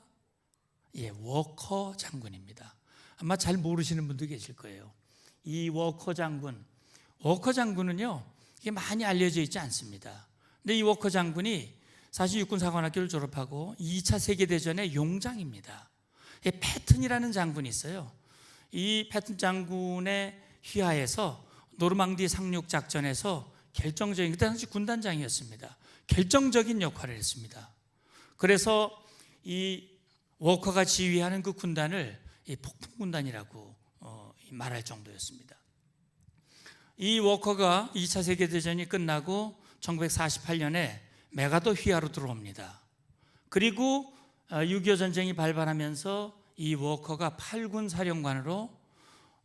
예, 워커 장군입니다. 아마 잘 모르시는 분도 계실 거예요. 이 워커 장군은요, 이게 많이 알려져 있지 않습니다. 근데 이 워커 장군이 사실 육군사관학교를 졸업하고 2차 세계대전의 용장입니다. 패튼이라는 장군이 있어요. 이 패튼 장군의 휘하에서 노르망디 상륙작전에서 결정적인, 그때 당시 군단장이었습니다. 결정적인 역할을 했습니다. 그래서 이 워커가 지휘하는 그 군단을 이 폭풍군단이라고 말할 정도였습니다. 이 워커가 2차 세계대전이 끝나고 1948년에 메가더 휘하로 들어옵니다. 그리고 6.25 전쟁이 발발하면서 이 워커가 8군 사령관으로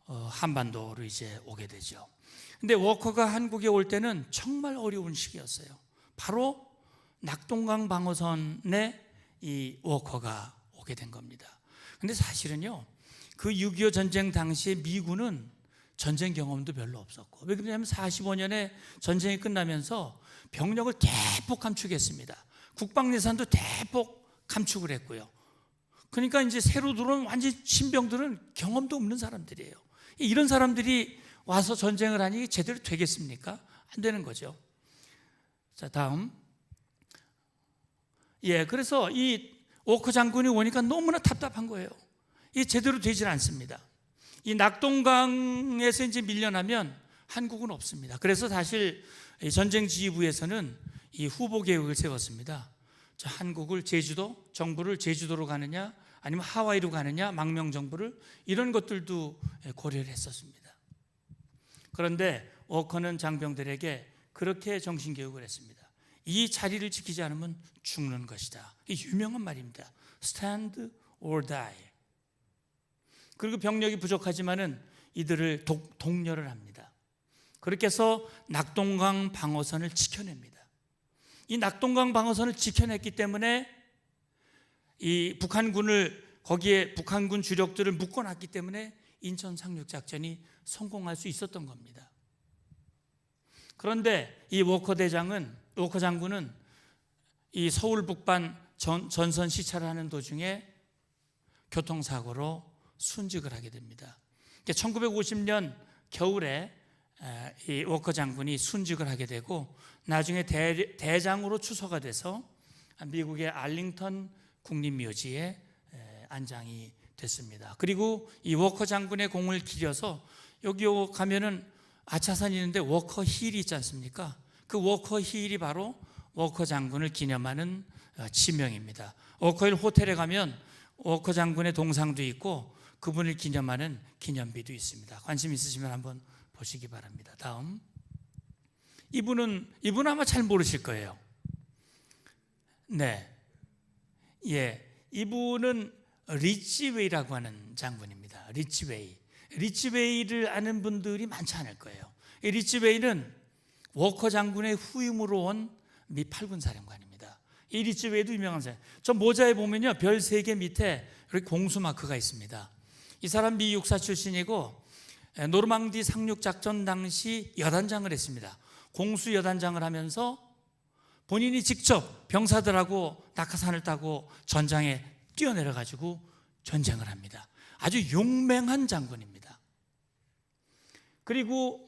한반도로 이제 오게 되죠. 근데 워커가 한국에 올 때는 정말 어려운 시기였어요. 바로 낙동강 방어선에 이 워커가 오게 된 겁니다. 근데 사실은요, 그 6.25 전쟁 당시에 미군은 전쟁 경험도 별로 없었고, 왜 그러냐면 45년에 전쟁이 끝나면서 병력을 대폭 감축했습니다. 국방 예산도 대폭 감축을 했고요. 그러니까 이제 새로 들어온 완전 신병들은 경험도 없는 사람들이에요. 이런 사람들이 와서 전쟁을 하니 제대로 되겠습니까? 안 되는 거죠. 자, 다음. 그래서 이 워커 장군이 오니까 너무나 답답한 거예요. 이게 제대로 되질 않습니다. 이 낙동강에서 이제 밀려나면 한국은 없습니다. 그래서 사실 전쟁 지휘부에서는 이 후보 계획을 세웠습니다. 자, 한국을 정부를 제주도로 가느냐, 아니면 하와이로 가느냐, 망명 정부를, 이런 것들도 고려를 했었습니다. 그런데 워커는 장병들에게 그렇게 정신교육을 했습니다. 이 자리를 지키지 않으면 죽는 것이다. 이게 유명한 말입니다. Stand or die. 그리고 병력이 부족하지만은 이들을 독려를 합니다. 그렇게 해서 낙동강 방어선을 지켜냅니다. 이 낙동강 방어선을 지켜냈기 때문에 이 거기에 북한군 주력들을 묶어놨기 때문에 인천 상륙작전이 성공할 수 있었던 겁니다. 그런데 이 워커 장군은 이 서울 북반 전선 시찰을 하는 도중에 교통사고로 순직을 하게 됩니다. 1950년 겨울에 이 워커 장군이 순직을 하게 되고, 나중에 대장으로 추서가 돼서 미국의 알링턴 국립묘지에 안장이 됐습니다. 그리고 이 워커 장군의 공을 기려서 여기 가면은 아차산이 있는데 워커 힐이 있지 않습니까? 그 워커 힐이 바로 워커 장군을 기념하는 지명입니다. 워커 힐 호텔에 가면 워커 장군의 동상도 있고 그분을 기념하는 기념비도 있습니다. 관심 있으시면 한번 보시기 바랍니다. 다음. 이분은 아마 잘 모르실 거예요. 네. 이분은 리치웨이라고 하는 장군입니다. 리치웨이를 아는 분들이 많지 않을 거예요. 이 리치웨이는 워커 장군의 후임으로 온 미 8군 사령관입니다. 이 리치웨이도 유명한 사람. 저 모자에 보면요, 별 3개 밑에 이렇게 공수 마크가 있습니다. 이 사람 미 육사 출신이고 노르망디 상륙작전 당시 여단장을 했습니다. 공수 여단장을 하면서 본인이 직접 병사들하고 낙하산을 타고 전장에 뛰어내려가지고 전쟁을 합니다. 아주 용맹한 장군입니다. 그리고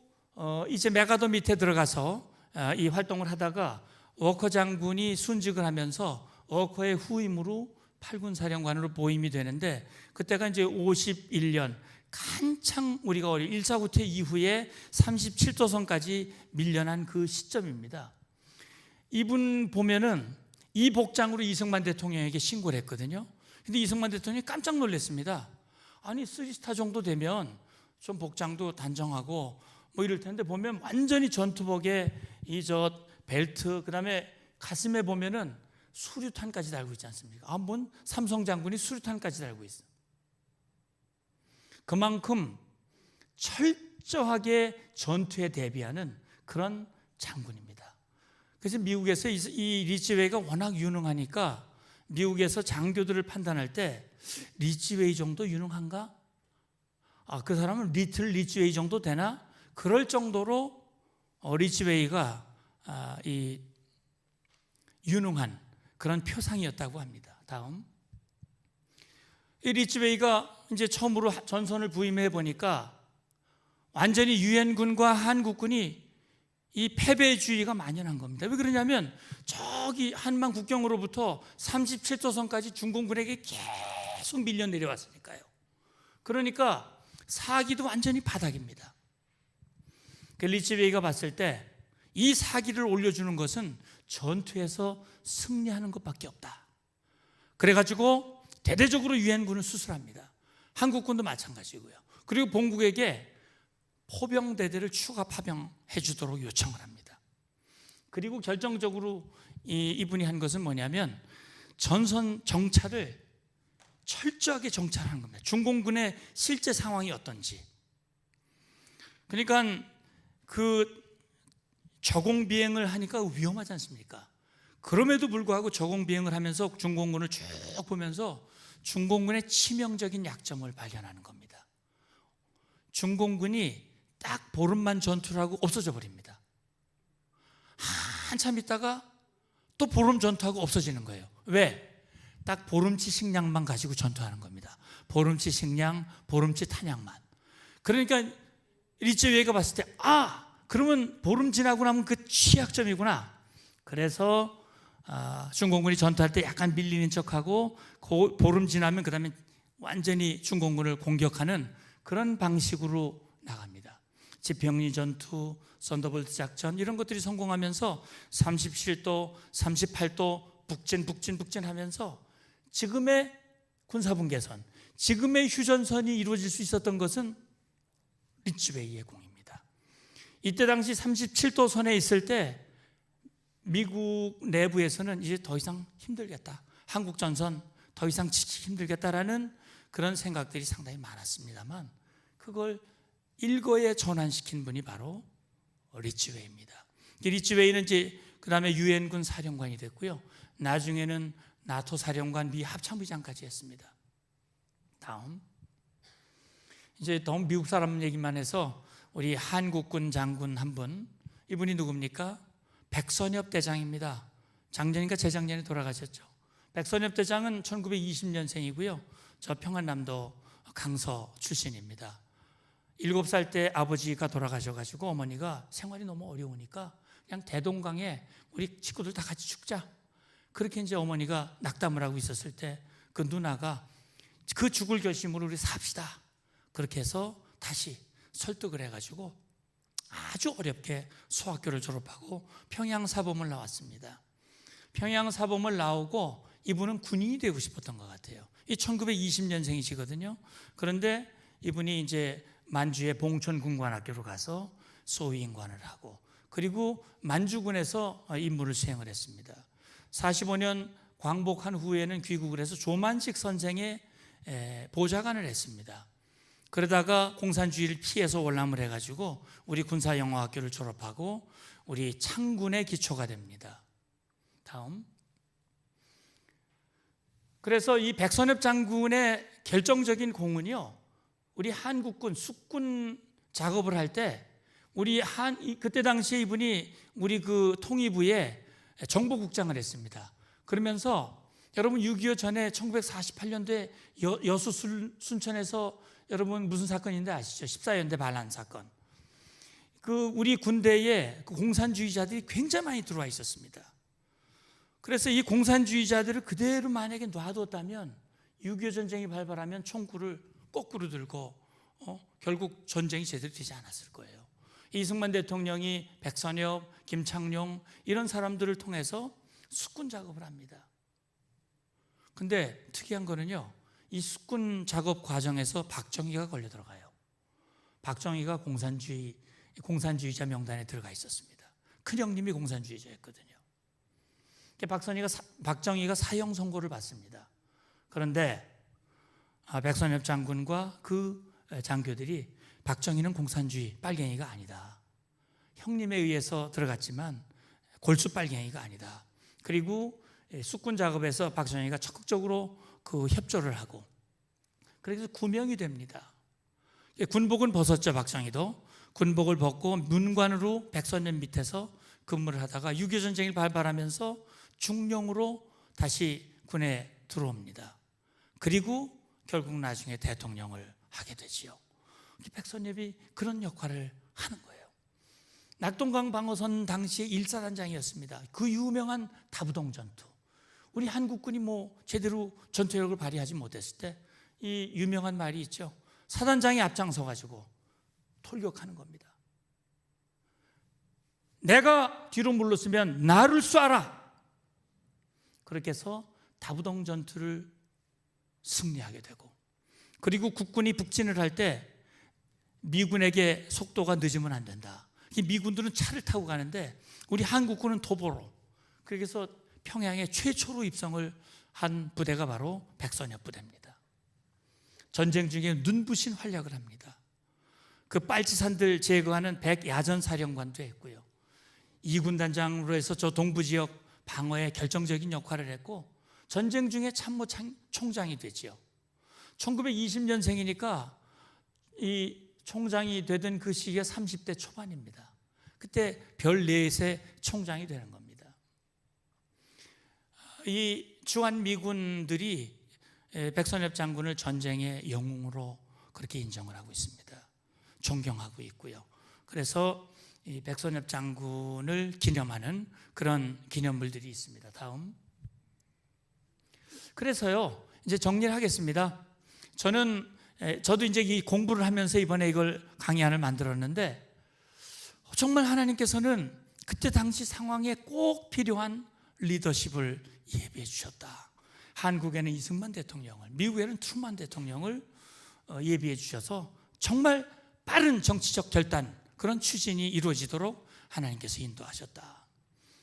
이제 메가더 밑에 들어가서 이 활동을 하다가 워커 장군이 순직을 하면서 워커의 후임으로 8군 사령관으로 보임이 되는데, 그때가 이제 51년 한창 우리가 1차 후퇴 이후에 37도선까지 밀려난 그 시점입니다. 이분 보면은 이 복장으로 이승만 대통령에게 신고를 했거든요. 근데 이승만 대통령이 깜짝 놀랐습니다. 아니 3스타 정도 되면 좀 복장도 단정하고 뭐 이럴 텐데, 보면 완전히 전투복에 이 벨트, 그다음에 가슴에 보면은 수류탄까지 달고 있지 않습니까? 뭔 삼성 장군이 수류탄까지 달고 있어. 그만큼 철저하게 전투에 대비하는 그런 장군입니다. 그래서 미국에서 이 리치웨이가 워낙 유능하니까 미국에서 장교들을 판단할 때 리치웨이 정도 유능한가? 그 사람은 리틀 리치웨이 정도 되나? 그럴 정도로 리치웨이가 이 유능한 그런 표상이었다고 합니다. 다음. 이 리치웨이가 이제 처음으로 전선을 부임해 보니까 완전히 유엔군과 한국군이 이 패배주의가 만연한 겁니다. 왜 그러냐면 저기 한만 국경으로부터 37도선까지 중공군에게 계속 밀려 내려왔으니까요. 그러니까 사기도 완전히 바닥입니다. 그 리치웨이가 봤을 때 이 사기를 올려주는 것은 전투에서 승리하는 것밖에 없다. 그래가지고 대대적으로 유엔군을 수술합니다. 한국군도 마찬가지고요. 그리고 본국에게 포병대대를 추가 파병해 주도록 요청을 합니다. 그리고 결정적으로 이분이 한 것은 뭐냐면 전선 정찰을 철저하게 정찰하는 겁니다. 중공군의 실제 상황이 어떤지. 그러니까 그 저공 비행을 하니까 위험하지 않습니까? 그럼에도 불구하고 저공 비행을 하면서 중공군을 쭉 보면서 중공군의 치명적인 약점을 발견하는 겁니다. 중공군이 딱 보름만 전투를 하고 없어져 버립니다. 한참 있다가 또 보름 전투하고 없어지는 거예요. 왜? 딱 보름치 식량만 가지고 전투하는 겁니다. 보름치 식량, 보름치 탄약만. 그러니까 리츠웨이가 봤을 때 그러면 보름 지나고 나면 그 취약점이구나. 그래서 중공군이 전투할 때 약간 밀리는 척하고 보름 지나면 그 다음에 완전히 중공군을 공격하는 그런 방식으로 나갑니다. 지평리 전투, 썬더볼트 작전 이런 것들이 성공하면서 37도, 38도 북진 하면서 지금의 군사분계선, 지금의 휴전선이 이루어질 수 있었던 것은 리츠웨이의 공입니다. 이때 당시 37도 선에 있을 때 미국 내부에서는 이제 더 이상 힘들겠다, 한국 전선 더 이상 지키기 힘들겠다라는 그런 생각들이 상당히 많았습니다만 그걸 일거에 전환시킨 분이 바로 리츠웨이입니다. 리츠웨이는 이제 그 다음에 유엔군 사령관이 됐고요. 나중에는 나토 사령관, 미 합참의장까지 했습니다. 다음, 이제 너무 미국 사람 얘기만 해서 우리 한국군 장군 한 분, 이분이 누굽니까? 백선엽 대장입니다. 작년인가 재작년에 돌아가셨죠. 백선엽 대장은 1920년생이고요. 저 평안남도 강서 출신입니다. 7살 때 아버지가 돌아가셔가지고 어머니가 생활이 너무 어려우니까 그냥 대동강에 우리 친구들 다 같이 죽자. 그렇게 이제 어머니가 낙담을 하고 있었을 때 그 누나가 그 죽을 결심으로 우리 삽시다. 그렇게 해서 다시 설득을 해가지고 아주 어렵게 소학교를 졸업하고 평양사범을 나왔습니다. 평양사범을 나오고 이분은 군인이 되고 싶었던 것 같아요. 이 1920년생이시거든요. 그런데 이분이 이제 만주의 봉천군관학교로 가서 소위인관을 하고 그리고 만주군에서 임무를 수행을 했습니다. 45년 광복한 후에는 귀국을 해서 조만식 선생의 보좌관을 했습니다. 그러다가 공산주의를 피해서 월남을 해가지고 우리 군사영어학교를 졸업하고 우리 창군의 기초가 됩니다. 다음. 그래서 이 백선엽 장군의 결정적인 공은요, 우리 한국군 숙군 작업을 할 때 그때 당시에 이분이 우리 그 통일부의 정보국장을 했습니다. 그러면서 여러분 6.25 전에 1948년도에 여수 순천에서 여러분 무슨 사건인지 아시죠? 14연대 반란 사건. 그 우리 군대에 그 공산주의자들이 굉장히 많이 들어와 있었습니다. 그래서 이 공산주의자들을 그대로 만약에 놔뒀다면 6.25 전쟁이 발발하면 총구를 거꾸로 들고 결국 전쟁이 제대로 되지 않았을 거예요. 이승만 대통령이 백선엽, 김창룡 이런 사람들을 통해서 숙군 작업을 합니다. 근데 특이한 거는요, 이 숙군 작업 과정에서 박정희가 걸려 들어가요. 박정희가 공산주의자 명단에 들어가 있었습니다. 큰형님이 공산주의자였거든요. 박정희가 사형 선고를 받습니다. 그런데 백선엽 장군과 그 장교들이 박정희는 공산주의 빨갱이가 아니다. 형님에 의해서 들어갔지만 골수 빨갱이가 아니다. 그리고 숙군 작업에서 박정희가 적극적으로 그 협조를 하고 그래서 구명이 됩니다. 군복은 벗었죠. 박정희도 군복을 벗고 문관으로 백선엽 밑에서 근무를 하다가 6.25 전쟁이 발발하면서 중령으로 다시 군에 들어옵니다. 그리고 결국 나중에 대통령을 하게 되지요. 백선엽이 그런 역할을 하는 거예요. 낙동강 방어선 당시의 일사단장이었습니다. 그 유명한 다부동 전투. 우리 한국군이 제대로 전투력을 발휘하지 못했을 때 이 유명한 말이 있죠. 사단장이 앞장서 가지고 돌격하는 겁니다. 내가 뒤로 물러서면 나를 쏴라. 그렇게 해서 다부동 전투를 승리하게 되고, 그리고 국군이 북진을 할 때 미군에게 속도가 늦으면 안 된다. 미군들은 차를 타고 가는데 우리 한국군은 도보로. 그래서 평양에 최초로 입성을 한 부대가 바로 백선엽 부대입니다. 전쟁 중에 눈부신 활약을 합니다. 그 빨치산들 제거하는 백야전사령관도 했고요. 이군단장으로 해서 저 동부지역 방어에 결정적인 역할을 했고 전쟁 중에 참모 총장이 되지요. 1920년생이니까 이 총장이 되던 그 시기가 30대 초반입니다. 그때 별 넷의 총장이 되는 겁니다. 이 주한미군들이 백선엽 장군을 전쟁의 영웅으로 그렇게 인정을 하고 있습니다. 존경하고 있고요. 그래서 이 백선엽 장군을 기념하는 그런 기념물들이 있습니다. 다음. 그래서요, 이제 정리를 하겠습니다. 저도 이제 이 공부를 하면서 이번에 이걸 강의안을 만들었는데 정말 하나님께서는 그때 당시 상황에 꼭 필요한 리더십을 예비해 주셨다. 한국에는 이승만 대통령을, 미국에는 트루먼 대통령을 예비해 주셔서 정말 빠른 정치적 결단, 그런 추진이 이루어지도록 하나님께서 인도하셨다.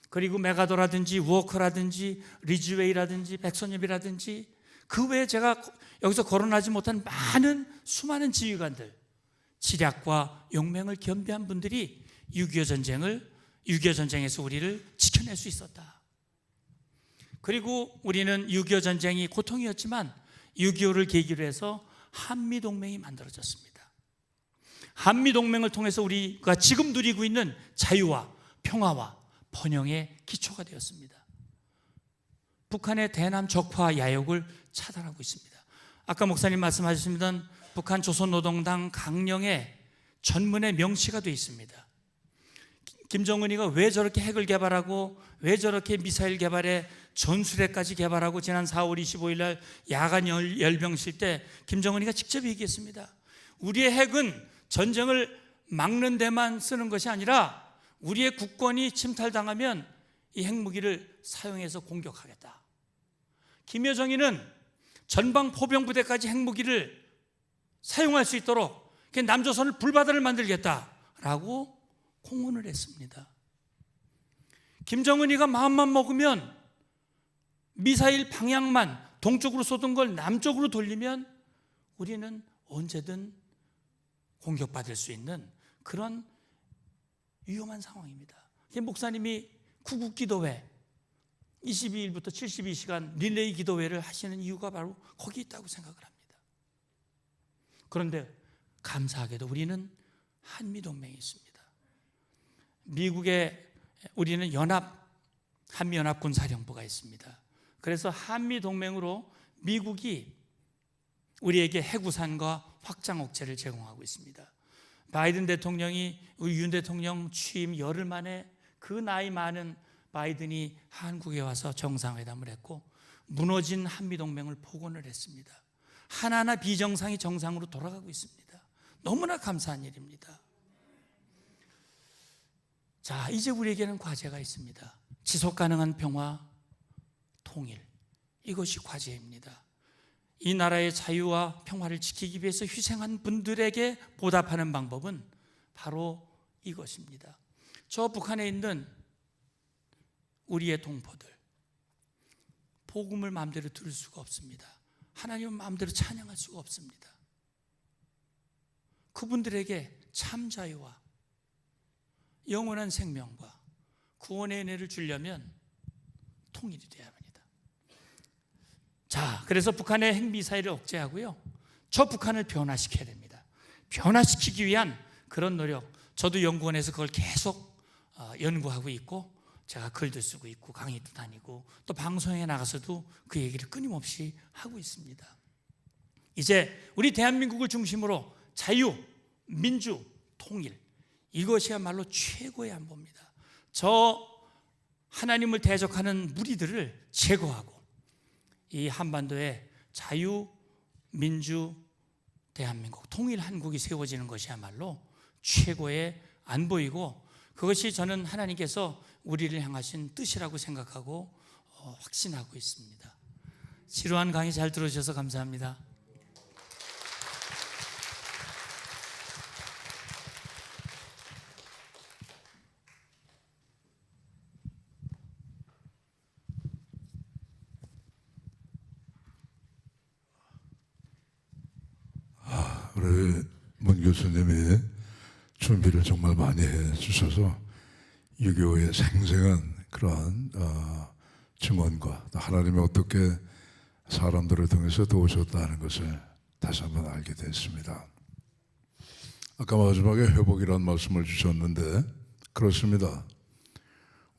그리고 메가더라든지 워커라든지 리즈웨이라든지 백선엽이라든지 그 외에 제가 여기서 거론하지 못한 많은 수많은 지휘관들, 지략과 용맹을 겸비한 분들이 6.25 전쟁에서 우리를 지켜낼 수 있었다. 그리고 우리는 6.25 전쟁이 고통이었지만 6.25를 계기로 해서 한미동맹이 만들어졌습니다. 한미동맹을 통해서 우리가 지금 누리고 있는 자유와 평화와 번영의 기초가 되었습니다. 북한의 대남 적화 야욕을 차단하고 있습니다. 아까 목사님 말씀하셨습니다. 북한 조선노동당 강령의 전문의 명시가 되어 있습니다. 김정은이가 왜 저렇게 핵을 개발하고 왜 저렇게 미사일 개발에 전술핵까지 개발하고 지난 4월 25일 날 야간 열병실 때 김정은이가 직접 얘기했습니다. 우리의 핵은 전쟁을 막는 데만 쓰는 것이 아니라 우리의 국권이 침탈당하면 이 핵무기를 사용해서 공격하겠다. 김여정이는 전방 포병부대까지 핵무기를 사용할 수 있도록 남조선을 불바다를 만들겠다라고 공언을 했습니다. 김정은이가 마음만 먹으면 미사일 방향만 동쪽으로 쏘던 걸 남쪽으로 돌리면 우리는 언제든 공격받을 수 있는 그런 위험한 상황입니다. 목사님이 구국기도회 22일부터 72시간 릴레이 기도회를 하시는 이유가 바로 거기 있다고 생각을 합니다. 그런데 감사하게도 우리는 한미동맹이 있습니다. 미국에 우리는 한미연합군 사령부가 있습니다. 그래서 한미동맹으로 미국이 우리에게 해구산과 확장억제를 제공하고 있습니다. 바이든 대통령이 우리 윤 대통령 취임 열흘 만에 그 나이 많은 바이든이 한국에 와서 정상회담을 했고 무너진 한미동맹을 복원을 했습니다. 하나하나 비정상이 정상으로 돌아가고 있습니다. 너무나 감사한 일입니다. 자, 이제 우리에게는 과제가 있습니다. 지속가능한 평화, 통일, 이것이 과제입니다. 이 나라의 자유와 평화를 지키기 위해서 희생한 분들에게 보답하는 방법은 바로 이것입니다. 저 북한에 있는 우리의 동포들, 복음을 마음대로 들을 수가 없습니다. 하나님을 마음대로 찬양할 수가 없습니다. 그분들에게 참 자유와 영원한 생명과 구원의 은혜를 주려면 통일이 돼야 합니다. 자, 그래서 북한의 핵미사일을 억제하고요, 저 북한을 변화시켜야 됩니다. 변화시키기 위한 그런 노력, 저도 연구원에서 그걸 계속 연구하고 있고 제가 글도 쓰고 있고 강의도 다니고 또 방송에 나가서도 그 얘기를 끊임없이 하고 있습니다. 이제 우리 대한민국을 중심으로 자유, 민주, 통일, 이것이야말로 최고의 안보입니다. 저 하나님을 대적하는 무리들을 제거하고 이 한반도에 자유, 민주, 대한민국, 통일 한국이 세워지는 것이야말로 최고의 안보이고 그것이 저는 하나님께서 우리를 향하신 뜻이라고 생각하고 확신하고 있습니다. 지루한 강의 잘 들어주셔서 감사합니다. 우리 문 교수님이 준비를 정말 많이 해 주셔서 6.25의 생생한 그러한 증언과 또 하나님이 어떻게 사람들을 통해서 도우셨다는 것을 다시 한번 알게 됐습니다. 아까 마지막에 회복이라는 말씀을 주셨는데 그렇습니다.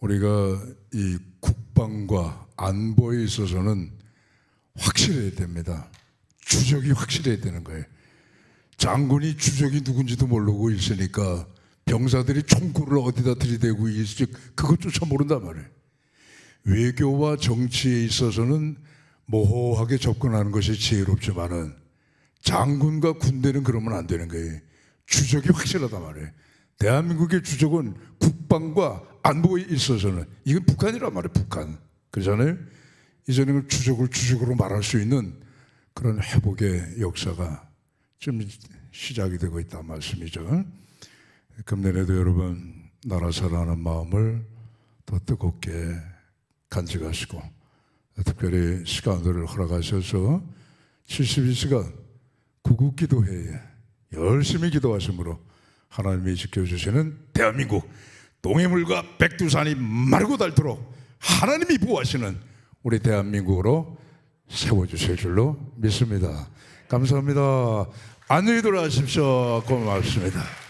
우리가 이 국방과 안보에 있어서는 확실해야 됩니다. 주적이 확실해야 되는 거예요. 장군이 주적이 누군지도 모르고 있으니까 병사들이 총구를 어디다 들이대고 있을지 그것조차 모른단 말이에요. 외교와 정치에 있어서는 모호하게 접근하는 것이 지혜롭지만은 장군과 군대는 그러면 안 되는 거예요. 주적이 확실하단 말이에요. 대한민국의 주적은 국방과 안보에 있어서는 이건 북한이란 말이에요. 북한. 그렇잖아요. 이제는 주적을 주적으로 말할 수 있는 그런 회복의 역사가 좀 시작이 되고 있다는 말씀이죠. 금년에도 여러분 나라 사랑하는 마음을 더 뜨겁게 간직하시고 특별히 시간들을 허락하셔서 72시간 구국기도회에 열심히 기도하심으로 하나님이 지켜주시는 대한민국 동해물과 백두산이 마르고 닳도록 하나님이 보호하시는 우리 대한민국으로 세워주실 줄로 믿습니다. 감사합니다. 안녕히 돌아가십시오. 고맙습니다.